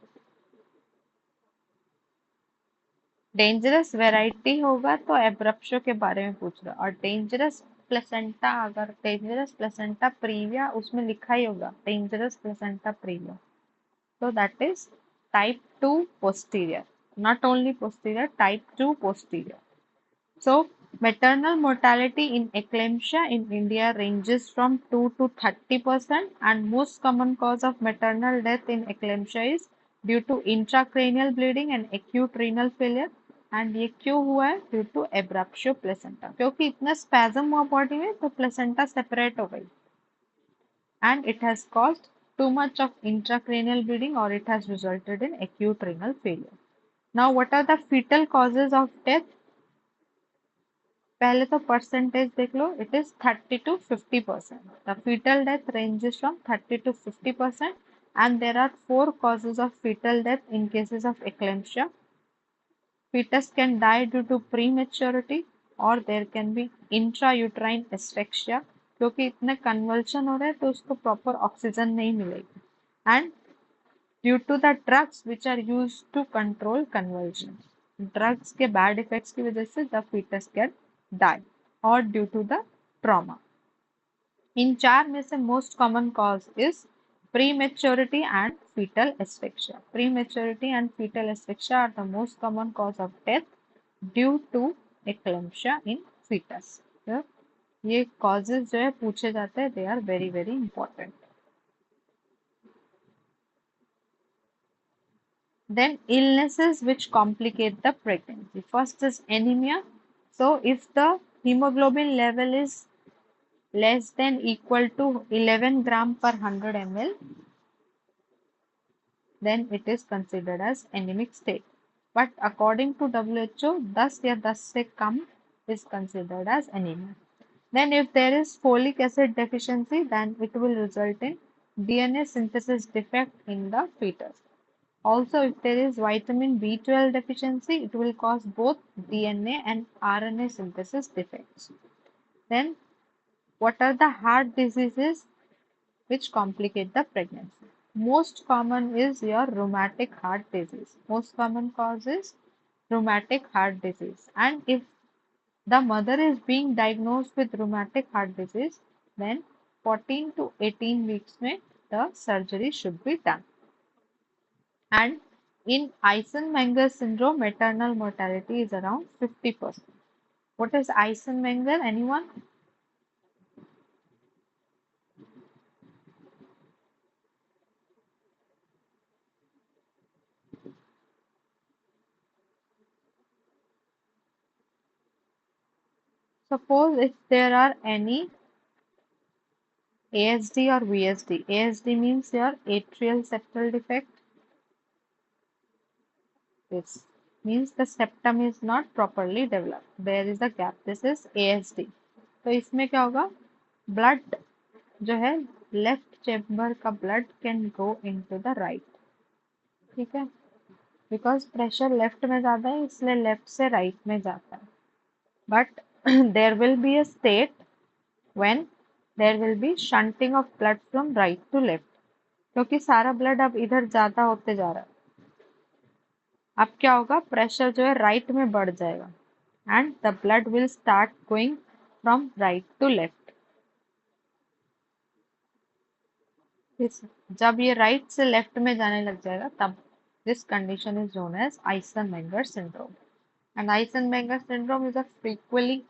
Dangerous variety होगा तो abruptio के बारे में पूछ रहा, और डेंजरस प्लेसेंटा, अगर डेंजरस प्लेसेंटा प्रीविया उसमें लिखा ही होगा dangerous placenta previa, so that is type 2 posterior, not only posterior, type 2 posterior. So maternal mortality in eclampsia in India ranges from 2 to 30%, and most common cause of maternal death in eclampsia is due to intracranial bleeding and acute renal failure. And ये क्यों हुआ है? Due to abruptio placenta, क्योंकि इतना spasm हुआ body में तो placenta separate हो गई, and it has caused too much of intracranial bleeding or it has resulted in acute renal failure. Now what are the fetal causes of death? पहले तो percentage देख लो, it is 30 to 50%. The fetal death ranges from 30 to 50%, and there are 4 causes of fetal death in cases of eclampsia. Fetus can die due to prematurity, or there can be intrauterine asphyxia, क्योंकि इतने convulsion हो रहे हैं तो उसको proper oxygen नहीं मिलेगी, and due to the drugs which are used to control convulsion, drugs के बैड इफेक्ट्स की वजह से द फीटस कैन डाई, और ड्यू टू द ट्रॉमा. इन चार में से most common cause is prematurity and fetal asphyxia. Prematurity and fetal asphyxia are the most common cause of death due to eclampsia in fetus. तो ये causes जो है पूछे जाते हैं, they are very very important. Then illnesses which complicate the pregnancy. First is anemia. So if the hemoglobin level is less than equal to 11 gram per 100 ml, then it is considered as anemic state. But according to WHO, 10 या 10 से कम is considered as anemia. Then if there is folic acid deficiency, then it will result in DNA synthesis defect in the fetus. Also, if there is vitamin B12 deficiency, it will cause both DNA and RNA synthesis defects. Then, what are the heart diseases which complicate the pregnancy? Most common is your rheumatic heart disease. Most common cause is rheumatic heart disease. And if the mother is being diagnosed with rheumatic heart disease, then 14 to 18 weeks में the surgery should be done. And in Eisenmenger syndrome, maternal mortality is around 50%. What is Eisenmenger? Anyone? Suppose if there are any ASD or VSD. ASD means your atrial septal defect. This means the septum is not properly developed. There is a gap. This is ASD. तो इसमें क्या होगा? Blood जो है left chamber का blood can go into the right. ठीक है, because pressure left में ज्यादा है इसलिए लेफ्ट से राइट में जाता है. But there will be a state when there will be shunting of blood from right to left, क्योंकि सारा ब्लड अब इधर ज्यादा होते जा रहा है. अब क्या होगा? प्रेशर जो है राइट में बढ़ जाएगा and the blood will start going from right to left. जब ये राइट से लेफ्ट में जाने लग जाएगा तब this condition is known as Eisenmenger syndrome. And Eisenmenger syndrome is a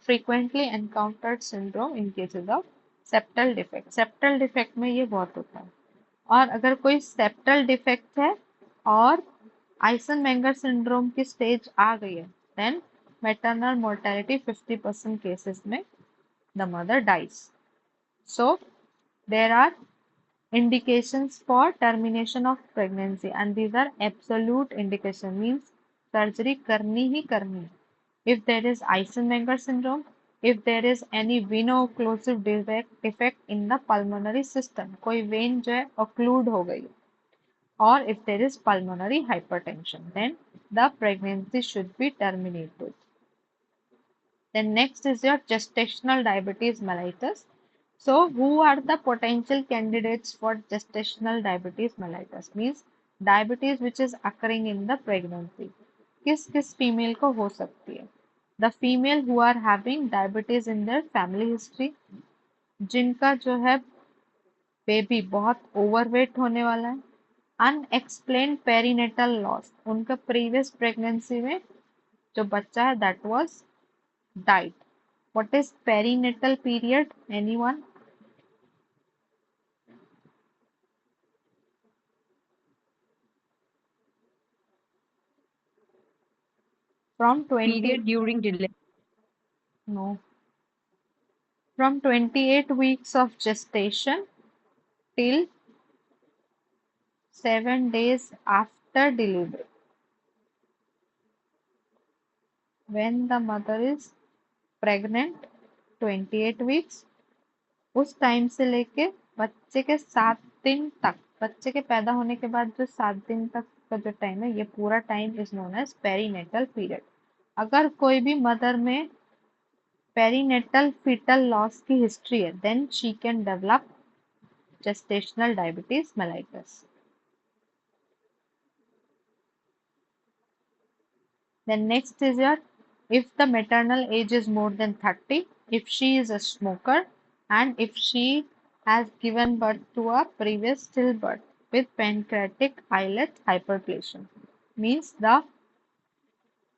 frequently encountered syndrome in cases of septal defect. Septal defect में ये बहुत होता है. और अगर कोई septal defect है और Eisenmenger syndrome की स्टेज आ गई है, then maternal mortality 50% cases में the mother dies. So there are indications for termination of pregnancy and these are absolute indication, means surgery करनी ही करनी है. If there is Eisenmenger syndrome, if there is any veno-occlusive defect in the pulmonary system, कोई vein जो है occlude हो गई, or if there is pulmonary hypertension, then the pregnancy should be terminated. Then next is your gestational diabetes mellitus. So who are the potential candidates for gestational diabetes mellitus? Means diabetes which is occurring in the pregnancy. किस female को हो सकती है? The female who are having diabetes in their family history, जिनका जो है baby बहुत overweight होने वाला है, अनएक्सप्लेन्ड पेरीनेटल लॉस, उनका प्रीवियस प्रेगनेंसी में जो बच्चा है that was died. What is perinatal period? Anyone? From 20 Period during delivery. no, from 28 weeks of gestation till 7 days after delivery. When the mother is pregnant 28 weeks, उस time से लेके बच्चे के 7 दिन तक, बच्चे के पैदा होने के बाद जो 7 दिन तक का जो टाइम है, ये पूरा time is known as perinatal period. अगर कोई भी मदर में पेरीनेटल फीटल लॉस की हिस्ट्री है, then she can develop gestational diabetes mellitus. Then next is your, if the maternal age is more than 30, if she is a smoker, and if she has given birth to a previous stillbirth with pancreatic islet hyperplasia, means the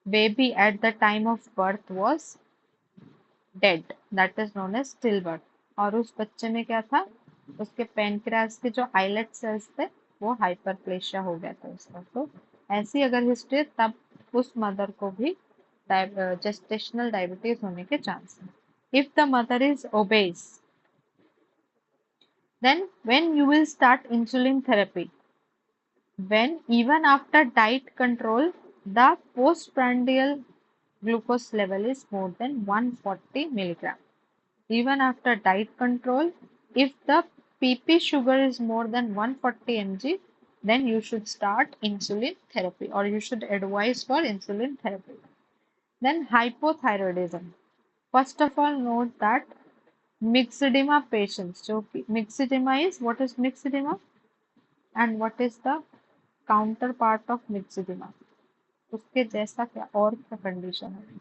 baby at the time of birth was dead, that is known as stillbirth. और उस बच्चे में क्या था? उसके pancreas के जो islet cells थे वो हाइपरप्लेशिया हो गया था उसका. तो ऐसी अगर हिस्ट्री तब उस मदर को भी जेस्टेशनल डायबिटीज होने के चांस है. If the mother is obese, then when you will start insulin therapy? When even after diet control, the postprandial glucose level is more than 140 milligram. Even after diet control, if the PP sugar is more than 140 mg, then you should start insulin therapy or you should advise for insulin therapy. Then hypothyroidism. First of all, note that myxedema patients. So myxedema is, what is myxedema and what is the counterpart of myxedema? उसके जैसा क्या और क्या condition है?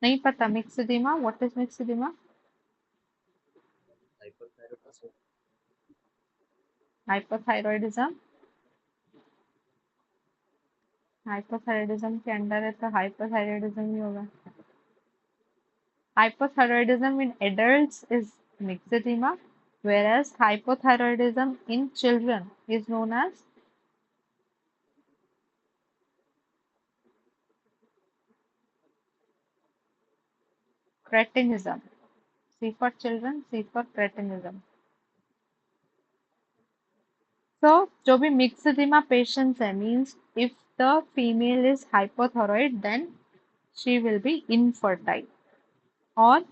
नहीं पता myxedema. What is myxedema? Hyperthyroidism. Hypothyroidism. Hypothyroidism के under है तो हाइपोथायराइडिज्म ही होगा. Hypothyroidism in adults is myxedema, whereas hypothyroidism in children is known as cretinism. C for children, C for cretinism. So, जो भी myxedema patients है means if the female is hypothyroid then she will be infertile. और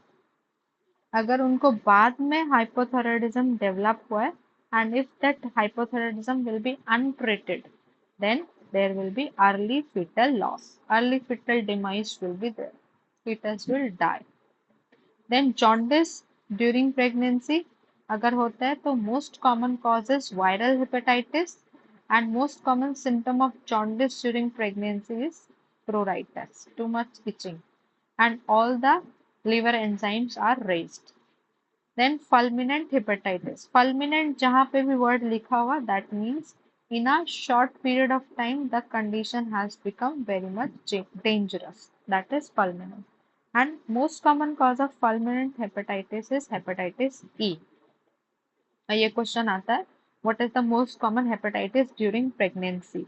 अगर उनको बाद में hypothyroidism develop हुआ है and if that hypothyroidism will be untreated, then there will be early fetal loss. Early fetal demise will be there. Fetus will die. Then jaundice during pregnancy अगर होता है तो most common cause is viral hepatitis and most common symptom of jaundice during pregnancy is pruritus, too much itching, and all the liver enzymes are raised. Then fulminant hepatitis. Fulminant जहाँ पे भी word लिखा हुआ that means in a short period of time the condition has become very much dangerous. That is fulminant. And most common cause of fulminant hepatitis is hepatitis E. ये question आता है what is the most common hepatitis during pregnancy?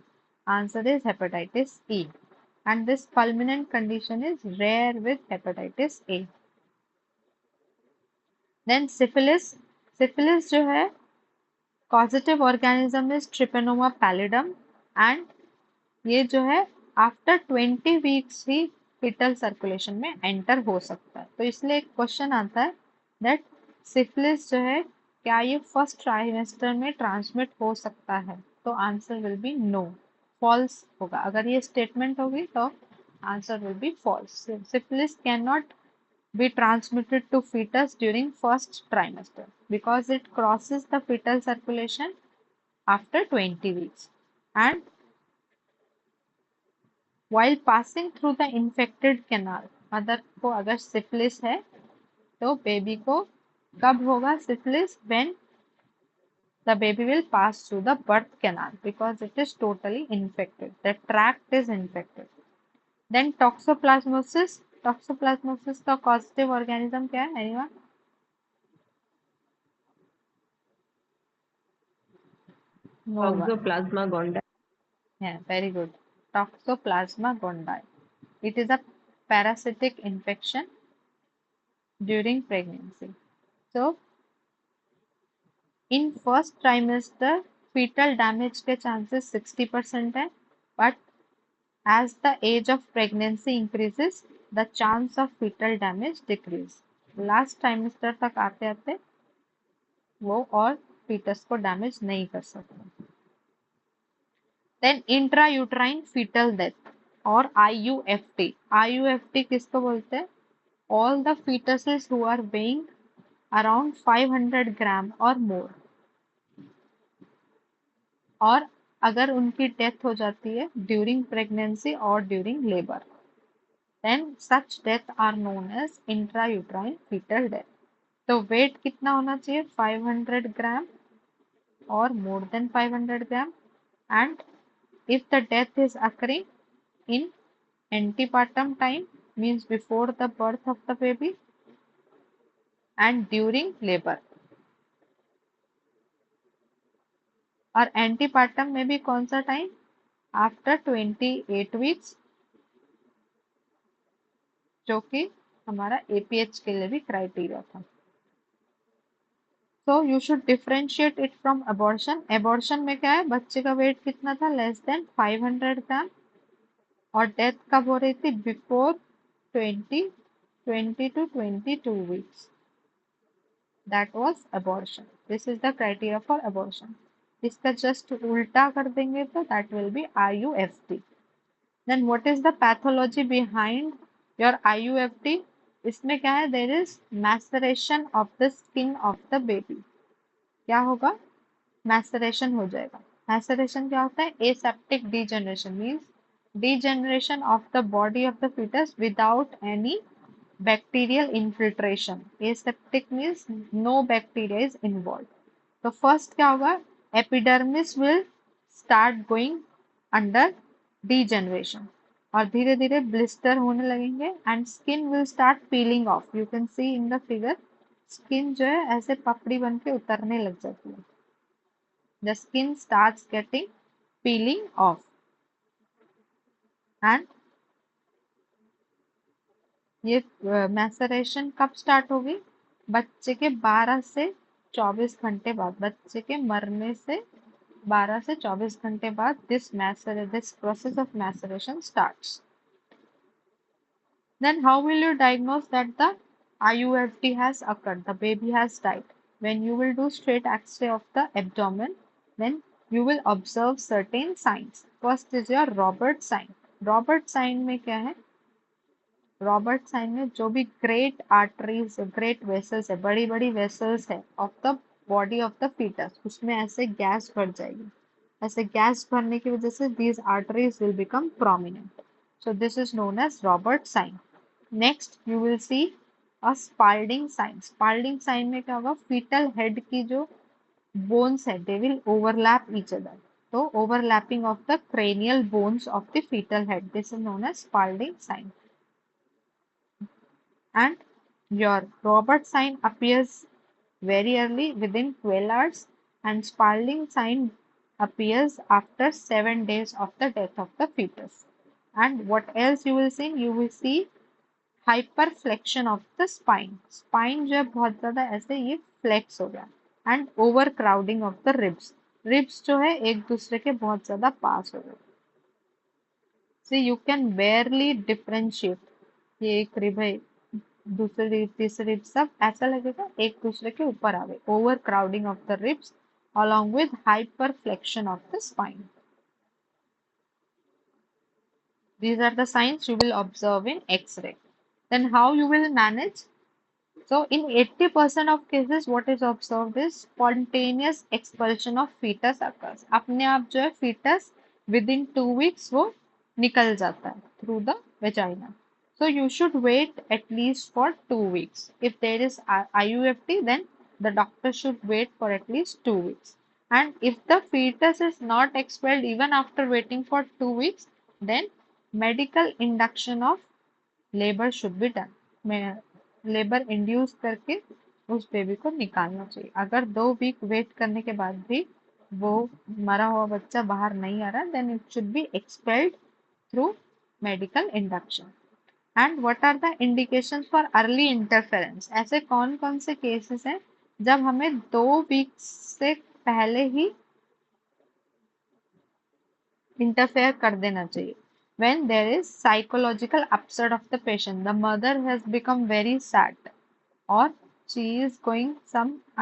Answer is hepatitis E. And this fulminant condition is rare with hepatitis A. Then syphilis. Syphilis जो है causative organism is Trypanosoma pallidum and ये जो है after 20 weeks ही fetal circulation में enter हो सकता है. तो इसलिए एक क्वेश्चन आता है दैट सिफिलिस जो है क्या ये फर्स्ट ट्राइमेस्टर में ट्रांसमिट हो सकता है? तो answer will be no, false होगा. अगर ये स्टेटमेंट होगी तो answer will be false. Syphilis can not be transmitted to fetus during first trimester because it crosses the fetal circulation after 20 weeks and while passing through the infected canal. Mother को अगर syphilis है तो baby को कब होगा syphilis? when the baby will pass through the birth canal because it is totally infected, the tract is infected. Then toxoplasmosis. Toxoplasmosis का causative organism क्या है? anyone? No one. Toxoplasma gondii. Yeah, very good. Toxoplasma gondii. It is a parasitic infection during pregnancy. So, in first trimester, fetal damage के chances 60% है, but as the age of pregnancy increases, the chance of fetal damage decrease. Last trimester तक आते आते वो और fetus को damage नहीं कर सकते. Then intrauterine fetal death और IUFT. IUFT किसको बोलते हैं? All the fetuses who are weighing around 500 gram or more. और अगर उनकी डेथ हो जाती है ड्यूरिंग प्रेगनेंसी और during labour, then such death are known as intrauterine fetal death. तो वेट कितना होना चाहिए? 500 ग्राम और more than 500 gram. And if the death is occurring in antepartum time means before the birth of the baby and during labor. और antepartum में भी कौन सा टाइम? आफ्टर 28 वीक्स, जो कि हमारा एपीएच के लिए भी क्राइटेरिया था. So you should differentiate it from abortion. Abortion में क्या है, बच्चे का वेट कितना था, लेस देन 500 ग्राम, और डेथ कब हो रही थी, before 20 to 22 weeks. That was abortion. This is the criteria for abortion. इसका just उल्टा कर देंगे तो that will be IUFT. Then what is the pathology behind your IUFT? इसमें क्या है, there is maceration of the skin of the baby. क्या होगा, मैसरेशन हो जाएगा. मैसरेशन क्या होता है, aseptic degeneration means degeneration of the body of the fetus without any bacterial infiltration. Aseptic means no bacteria is involved. तो first क्या होगा, epidermis will start going under degeneration, और धीरे धीरे ब्लिस्टर होने लगेंगे, and skin will start piling of. You can see in the figure, skin जो है ऐसे पपड़ी बन के उतरने लग जाती है. The skin starts getting peeling off, and ये मैसरेशन कब स्टार्ट होगी, बच्चे के 12 से 24 घंटे बाद, बच्चे के मरने से 12 से 24 घंटे बाद this process of maceration starts. Then how will you diagnose that the IUFT has occurred, the baby has died? When you will do straight X-ray of the abdomen, then you will observe certain signs. First is your Robert sign. Robert sign में क्या है, Robert sign में जो भी great arteries, great vessels है, बड़ी बड़ी vessels है of the body of the fetus, उसमें ऐसे गैस भर जाएगी. ऐसे गैस भरने की वजह से these arteries will become prominent. So this is known as Robert sign. Next you will see a Spalding sign. Spalding sign में क्या होगा, फीटल हेड की जो बोन्स है they will overlap each other. तो overlapping of the cranial bones of the fetal head, this is known as Spalding sign. And your Robert sign appears very early, within 12 hours, and Spalding sign appears after 7 days of the death of the fetus. And what else you will see? You will see hyperflexion of the spine. Spine जो है बहुत ज़्यादा ऐसे ये flex हो गया. And overcrowding of the ribs. Ribs जो है एक दूसरे के बहुत ज़्यादा पास हो गए. See, you can barely differentiate. ये एक रिब है, दूसरे रिब, तीसरे रिब, सब ऐसा लगेगा एक दूसरे के ऊपर आ गए. Over crowding of the ribs along with hyperflexion of the spine. These are the signs you will observe in X-ray. Then how you will manage? So in 80% of cases what is observed is spontaneous expulsion of fetus occurs. अपने आप जो है fetus within 2 weeks वो निकल जाता है through the vagina. So you should wait at least for 2 weeks. If there is IUFT, then the doctor should wait for at least 2 weeks. And if the fetus is not expelled even after waiting for 2 weeks, then medical induction of labor should be done. Labour induce करके उस baby को निकालना चाहिए. अगर 2 week wait करने के बाद भी वो मरा हुआ बच्चा बाहर नहीं आ रहा, then it should be expelled through medical induction. And what are the indications for early interference? ऐसे कौन कौन से केसेस हैं जब हमें 2 वीक से पहले ही इंटरफेयर कर देना चाहिए? When there is psychological upset of the patient, the mother has become very sad, or she is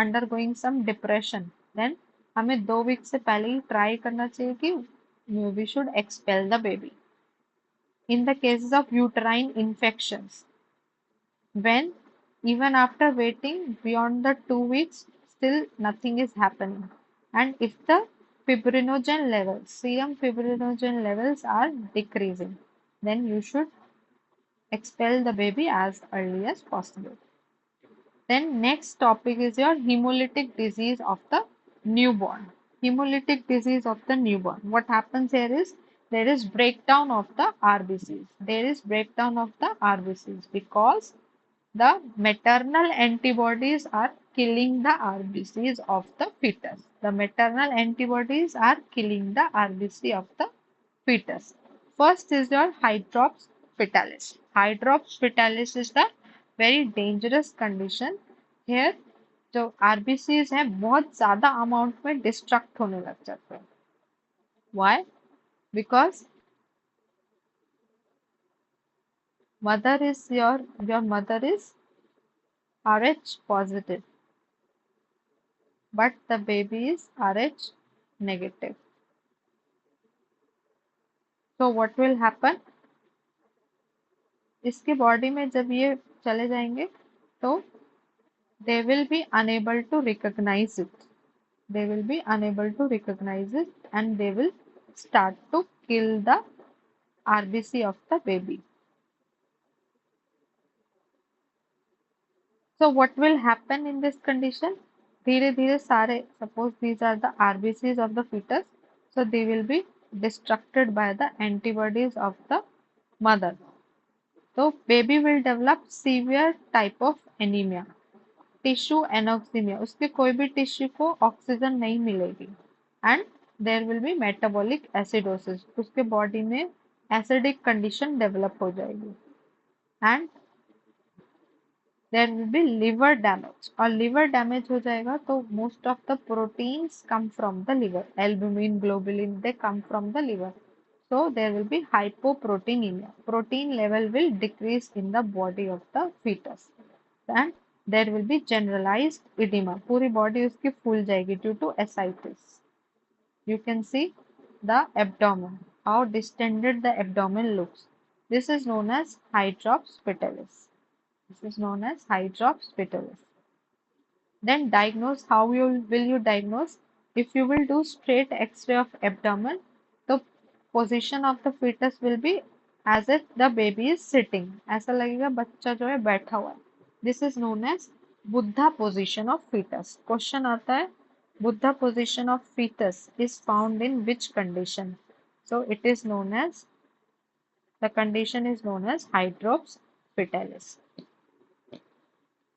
undergoing some depression, then हमें 2 वीक से पहले ही ट्राई करना चाहिए कि we should expel the baby. In the cases of uterine infections, when even after waiting beyond the 2 weeks, still nothing is happening, and if the fibrinogen levels, serum fibrinogen levels are decreasing, then you should expel the baby as early as possible. Then next topic is your hemolytic disease of the newborn. Hemolytic disease of the newborn. What happens here is there is breakdown of the RBCs. There is breakdown of the RBCs because the maternal antibodies are killing the RBCs of the fetus. The maternal antibodies are killing the RBC of the fetus. First is your hydrops fetalis. Hydrops fetalis is the very dangerous condition. Here जो RBCs हैं बहुत ज्यादा amount में destruct होने लग जाते हैं. Why? Because mother is your mother is Rh positive, but the baby is Rh negative. So what will happen? इसके बॉडी में जब ये चले जाएंगे तो they will be unable to recognize it. They will be unable to recognize it and they will start to kill the RBC of the baby. So what will happen in this condition? धीरे धीरे सारे, suppose these are the RBCs of the fetus, so they will be destructed by the antibodies of the mother. So baby will develop severe type of anemia, tissue anoxemia. उसके कोई भी tissue को oxygen नहीं मिलेगी and there will be metabolic acidosis. उसके body में acidic condition develop हो जाएगी and there will be liver damage. और liver damage हो जाएगा तो most of the proteins come from the liver. Albumin, globulin, they come from the liver. So there will be hypoproteinemia. Protein level will decrease in the body of the fetus. And there will be generalized edema. पूरी body उसकी फूल जाएगी due to ascites. You can see the abdomen, how distended the abdomen looks. This is known as hydrops pitalis. This is known as hydrops pitalis. Then diagnose. How will you diagnose? If you will do straight X-ray of abdomen, the position of the fetus will be as if the baby is sitting. ऐसा लगेगा बच्चा जो है बैठा हुआ है. This is known as Buddha position of fetus. Question आता है, Buddha position of fetus is found in which condition? So it is known as, the condition is known as hydrops pitalis.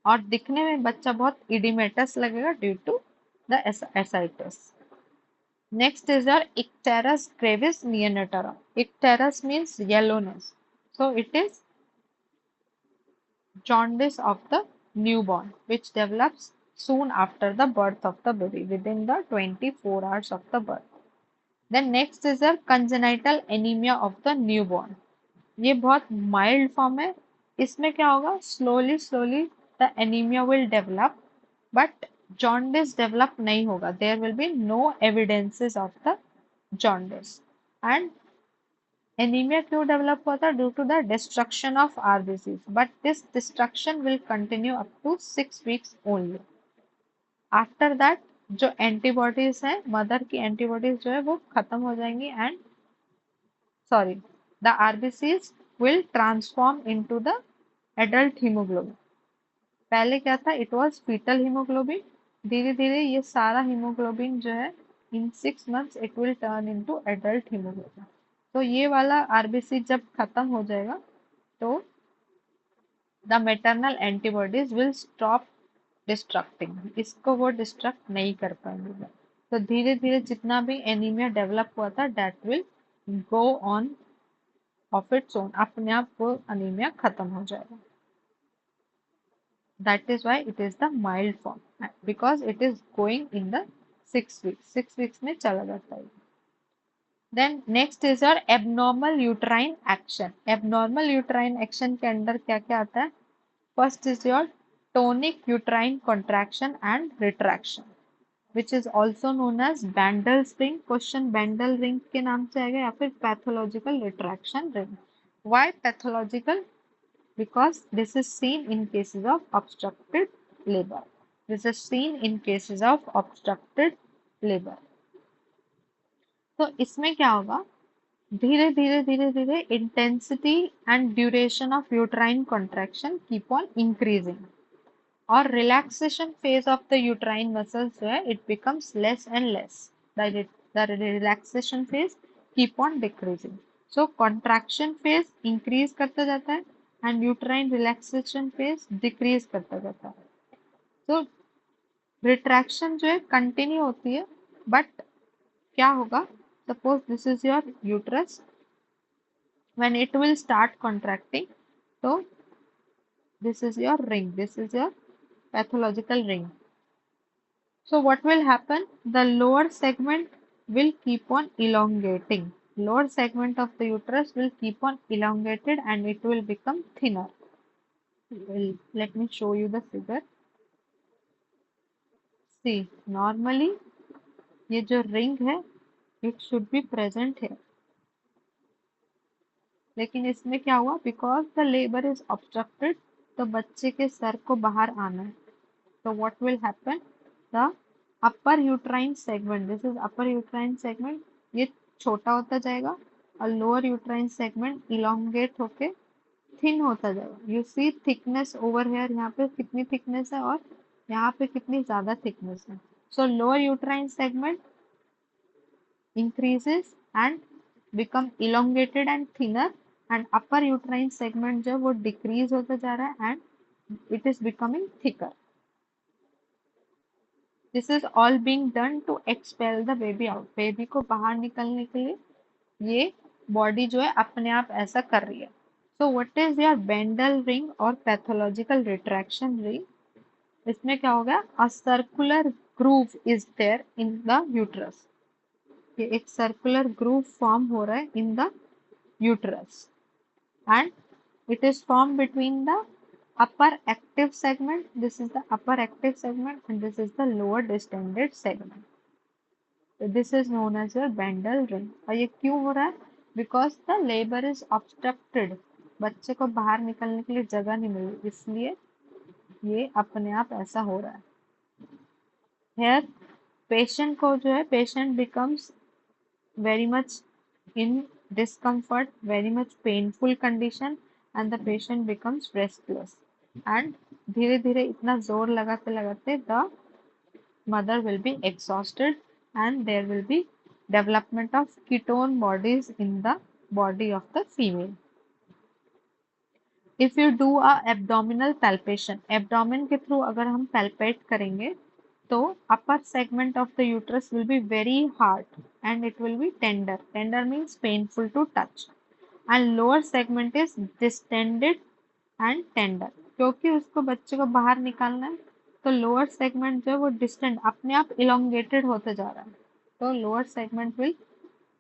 और दिखने में बच्चा बहुत इडिमेटस लगेगा due to the ascites. Next is your icterus gravis neonatorum. Icterus means yellowness. So it is jaundice of the newborn which develops soon after the birth of the baby, within the 24 hours of the birth. Then next is your congenital anemia of the newborn. ये बहुत mild form है. इसमें क्या होगा, slowly slowly the anaemia will develop but jaundice develop नहीं होगा. There will be no evidences of the jaundice. And anaemia क्यों develop होता है? Due to the destruction of RBCs, but this destruction will continue up to 6 weeks only. After that जो antibodies है, mother की antibodies जो है वो खत्म हो जाएंगी and sorry, the RBCs will transform into the adult hemoglobin. पहले क्या था? It was fetal hemoglobin. धीरे धीरे ये सारा हीमोग्लोबिन जो है in 6 months it will turn into adult hemoglobin. तो ये वाला आरबीसी जब खत्म हो जाएगा तो the maternal antibodies will stop destructing. इसको वो डिस्ट्रक्ट नहीं कर पाएंगे. तो धीरे धीरे जितना भी एनीमिया डेवलप हुआ था that will go on of its own. अपने आप वो अनीमिया खत्म हो जाएगा. That is why it is the mild form, because it is going in the 6 weeks. 6 weeks में चला जाता है. Then next is your abnormal uterine action. Abnormal uterine action के अंदर क्या क्या आता है? First is your tonic uterine contraction and retraction, which is also known as Bandel's ring. Question Bandel ring के नाम से आएगा या फिर pathological retraction ring. Why pathological? Because this is seen in cases of obstructed labor. This is seen in cases of obstructed labor. तो इसमें क्या होगा? धीरे धीरे धीरे धीरे intensity and duration of uterine contraction keep on increasing. और relaxation phase of the uterine muscles जो है it becomes less and less. The relaxation phase keep on decreasing. So contraction phase increase करता जाता है and uterine relaxation phase decrease करता जाता है. So retraction जो है continue होती है but क्या होगा? Suppose this is your uterus. When it will start contracting, so this is your ring. This is your pathological ring. So what will happen? The lower segment will keep on elongating. Lower segment of the uterus will keep on elongated and it will become thinner. Well, let me show you the figure. See, normally ये जो ring है, it should be present here. लेकिन इसमें क्या हुआ? Because the labor is obstructed, तो बच्चे के सर को बाहर आना है. So what will happen? The upper uterine segment, this is upper uterine segment, ये छोटा होता जाएगा और lower uterine segment elongate होके thin होता जाएगा. You see thickness over here, यहाँ पे कितनी thickness है और यहाँ पे कितनी ज़्यादा thickness है. So lower uterine segment increases and become elongated and thinner and upper uterine segment जो वो decrease होता जा रहा है and it is becoming thicker. This is all being done to expel the baby out. Baby को बाहर निकलने के लिए ये body जो है अपने आप ऐसा कर रही है. So what is your Bendel ring or pathological retraction ring? इसमें क्या होगा? A circular groove is there in the uterus. ये एक circular groove form हो रहा है in the uterus and it is formed between the upper active segment, this is the upper active segment and this is the lower distended segment. So this is known as your Bendel ring. और ये क्यों हो रहा है? Because the labor is obstructed. बच्चे को बाहर निकलने के लिए जगह नहीं मिल रही, इसलिए ये अपने आप ऐसा हो रहा है. Here patient को जो है, patient becomes very much in discomfort, very much painful condition and the patient becomes restless and धीरे धीरे इतना जोर लगाते लगाते the mother will be exhausted and there will be development of ketone bodies in the body of the female. If you do a abdominal palpation, abdomen के through अगर हम palpate करेंगे तो upper segment of the uterus will be very hard and it will be tender. Tender means painful to touch. And lower segment is distended and tender. क्योंकि उसको बच्चे को बाहर निकालना है तो lower segment जो है वो distend अपने आप elongated होते जा रहा है. तो lower segment will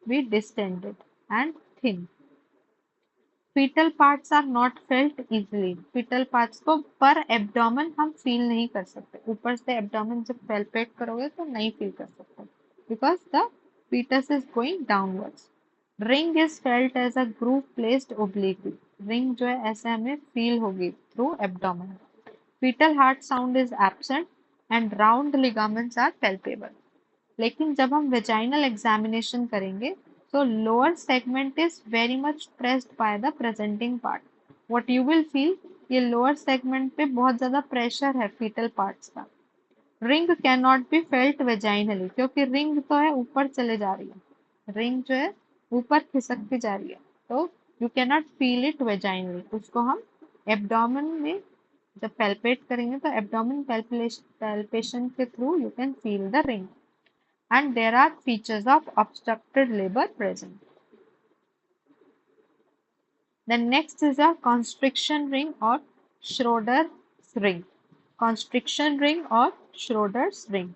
be distended and thin. Fetal parts are not felt easily. Fetal parts को पर एब्डोमेन हम फील नहीं कर सकते. ऊपर से एब्डोमेन जब पैल्पेट करोगे तो नहीं फील कर सकते because the fetus is going downwards. Ring is felt as a groove placed obliquely. Ring जो है ऐसे हमें फील होगी through abdomen. Fetal heart sound is absent and round ligaments are palpable. लेकिन जब हम वेजाइनल एग्जामिनेशन करेंगे तो lower segment is very much pressed by the presenting part. What you will feel, ये लोअर सेगमेंट पे बहुत ज्यादा प्रेशर है फीटल पार्ट्स का. Ring can not be felt वेजाइनली क्योंकि रिंग तो है ऊपर चले जा रही है, रिंग जो है ऊपर खिसकती जा रही है तो you can not feel it वेजाइनली. उसको हम एब्डोमेन में जब पैल्पेट करेंगे तो एब्डोमेन पैल्पेशन के through you can feel the ring. And there are features of obstructed labor present. The next is a constriction ring or Schroeder's ring. Constriction ring or Schroeder's ring.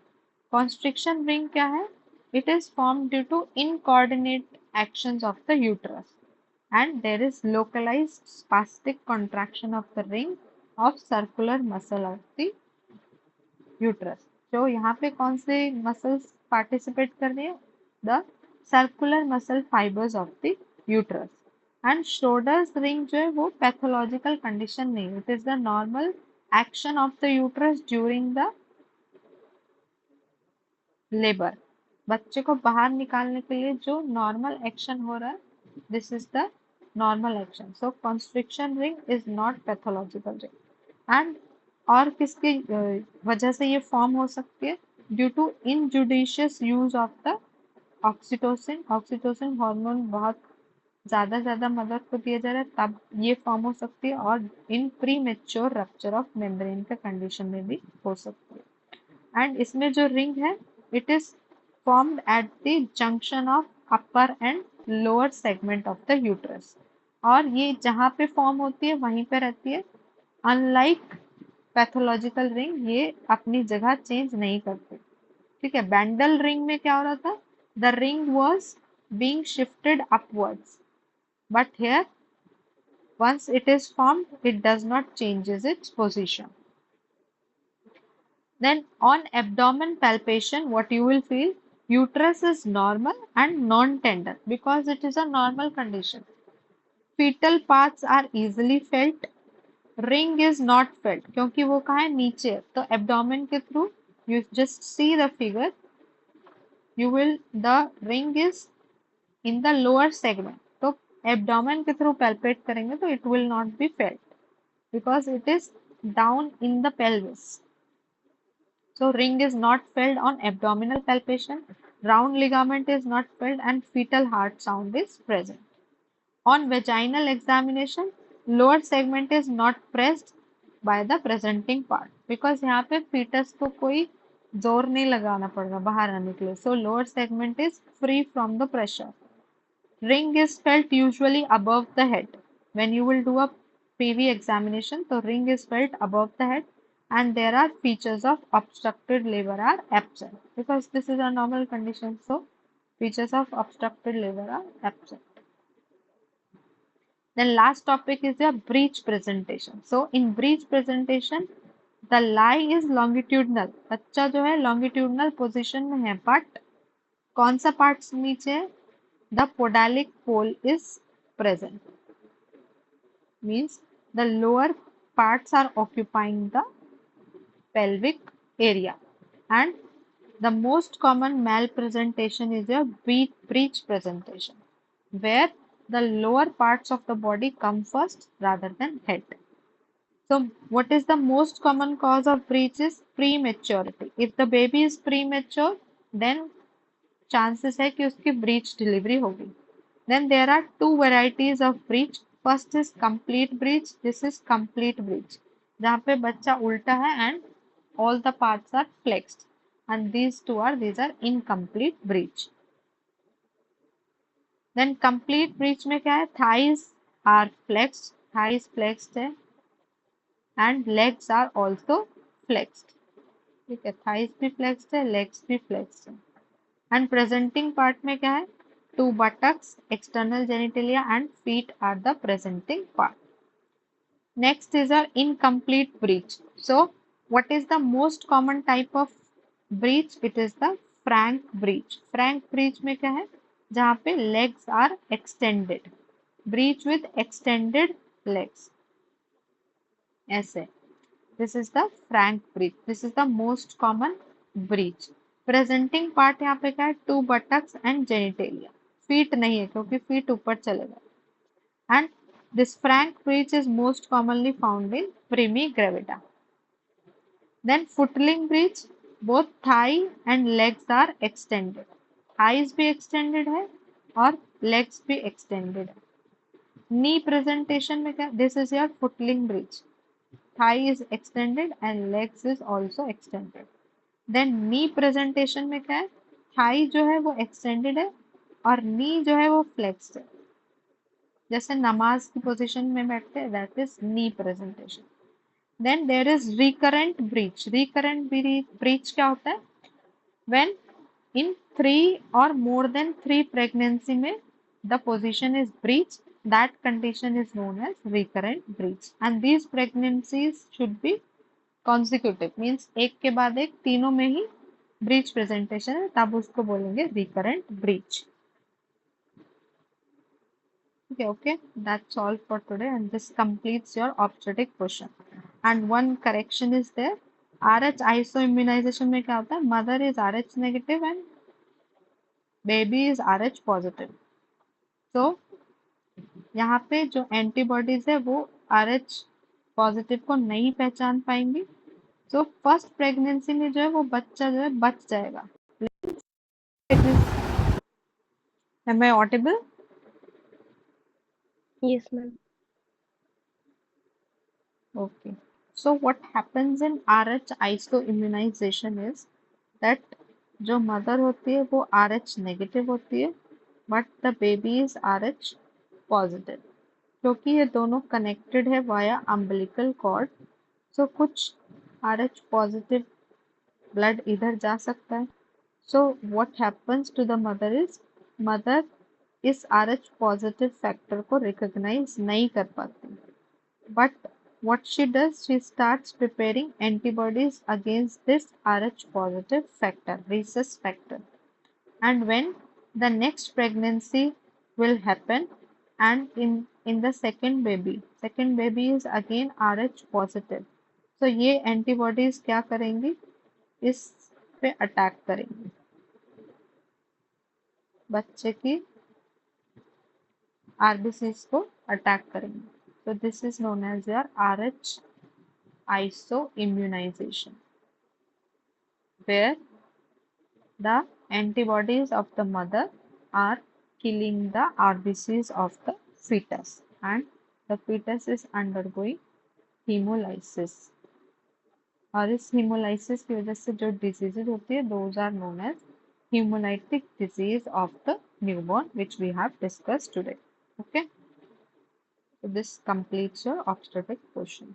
Constriction ring क्या है? It is formed due to incoordinate actions of the uterus and there is localized spastic contraction of the ring of circular muscle of the uterus. तो यहाँ पे कौन से muscles participate कर रहे हैं? The circular muscle fibres of the uterus. And Schroeder's ring जो है वो पैथोलॉजिकल कंडीशन नहीं, it is the normal action of the uterus during the labour. बच्चे को बाहर निकालने के लिए जो नॉर्मल एक्शन हो रहा है, this is the normal action. So constriction ring is not pathological ring. And और किसके वजह से ये फॉर्म हो सकती है? Due to injudicious use of the oxytocin. Oxytocin hormone बहुत ज़्यादा मदर को दिया जा रहा है तब ये फॉर्म हो सकती है और इन pre mature rupture of membrane का कंडीशन में भी हो सकती है. एंड इसमें जो रिंग है it is formed at the junction of upper and lower segment of the uterus. और ये जहाँ पे फॉर्म होती है वहीं पे रहती है. अनलाइक पैथोलॉजिकल रिंग ये अपनी जगह चेंज नहीं करती. ठीक है, बैंडल रिंग में क्या हो रहा था, the ring was being shifted upwards, but here once it is formed it does not changes its position. Then on abdomen palpation what you will feel, uterus is normal and non-tender because it is a normal condition. Fetal parts are easily felt, ring is not felt क्योंकि वो कहाँ है, नीचे है, तो abdomen के through you just see the figure, you will, the ring is in the lower segment, तो abdomen के through palpate करेंगे तो it will not be felt because it is down in the pelvis. So ring is not felt on abdominal palpation, round ligament is not felt and fetal heart sound is present. On vaginal examination, lower segment is not pressed by the presenting part because यहाँ पे fetus को कोई जोर नहीं लगाना पड़ेगा बाहर आने के लिए. So lower segment is free from the pressure. Ring is felt usually above the head. When you will do a PV examination, the ring is felt above the head and there are features of obstructed liver are absent because this is a normal condition. So features of obstructed liver are absent. Then last topic is your breech presentation. So in breech presentation, the lie is longitudinal. बच्चा जो है longitudinal position में है, but कौन सा parts नीचे है? The podalic pole is present. Means the lower parts are occupying the pelvic area. And the most common malpresentation is your breech presentation, where the lower parts of the body come first rather than head. So what is the most common cause of breech is prematurity. If the baby is premature, then chances है कि उसकी breech delivery होगी. Then there are two varieties of breech. First is complete breech. This is complete breech, जहाँ पे बच्चा उल्टा है and all the parts are flexed. And these are incomplete breech. Then complete breech में क्या है? Thighs are flexed. Thighs flexed है and legs are also flexed. ठीक है, thighs भी flexed है, legs भी flexed है. And presenting part में क्या है? Two buttocks, external genitalia and feet are the presenting part. Next is our incomplete breech. So what is the most common type of breech? It is the frank breech. Frank breech में क्या है? जहाँ पे legs are extended. Breech with extended legs. ऐसे. This is the frank breech. This is the most common breech. Presenting part यहाँ पे क्या है? Two buttocks and genitalia. Feet नहीं है क्योंकि feet ऊपर चलेगा. And this frank breech is most commonly found in primi gravida. Then footling breech, both thigh and legs are extended. Thighs भी extended है और legs भी extended है. Knee presentation में क्या? This is your footling breech. Thigh is extended and legs is also extended. Then knee presentation में क्या है? Thigh जो है वो extended है और knee जो है वो flexed है. जैसे नमाज की पोजीशन में बैठते हैं, that is knee presentation. Then there is recurrent breech. Recurrent breech क्या होता है? When in 3 or more than 3 pregnancy में the position is breech, that condition is known as recurrent breech. And these pregnancies should be consecutive, means एक के बाद एक तीनों में ही breech presentation है, तब उसको बोलेंगे recurrent breech. Okay, that's all for today and this completes your obstetric portion. And one correction is there. RH isoimmunization में क्या होता है? Mother is RH negative and baby is RH positive. So यहाँ पे जो एंटीबॉडीज है वो RH positive को नहीं पहचान पाएंगी. So फर्स्ट प्रेगनेंसी में जो है वो बच्चा जो है बच जाएगा. Am I audible? Yes, ma'am. Okay. So what happens in RH isoimmunization is that जो मदर होती है वो RH नेगेटिव होती है but the baby is RH positive क्योंकि ये दोनों कनेक्टेड है वाया अम्बिलिकल कॉर्ड. सो कुछ RH पॉजिटिव ब्लड इधर जा सकता है So what happens to the mother is mother इस RH positive factor को recognize नहीं कर पाती. But what she does, she starts preparing antibodies against this RH positive factor, rhesus factor. And when the next pregnancy will happen, and in the second baby is again RH positive. So ये antibodies क्या करेंगी, इस पे attack करेंगी, बच्चे की RBCs को attack करेंगे. So this is known as your RH isoimmunization, where the antibodies of the mother are killing the RBCs of the fetus, and the fetus is undergoing hemolysis. और इस hemolysis की वजह से जो diseases होती है, those are known as hemolytic disease of the newborn, which we have discussed today. Okay, so this completes your obstetric portion.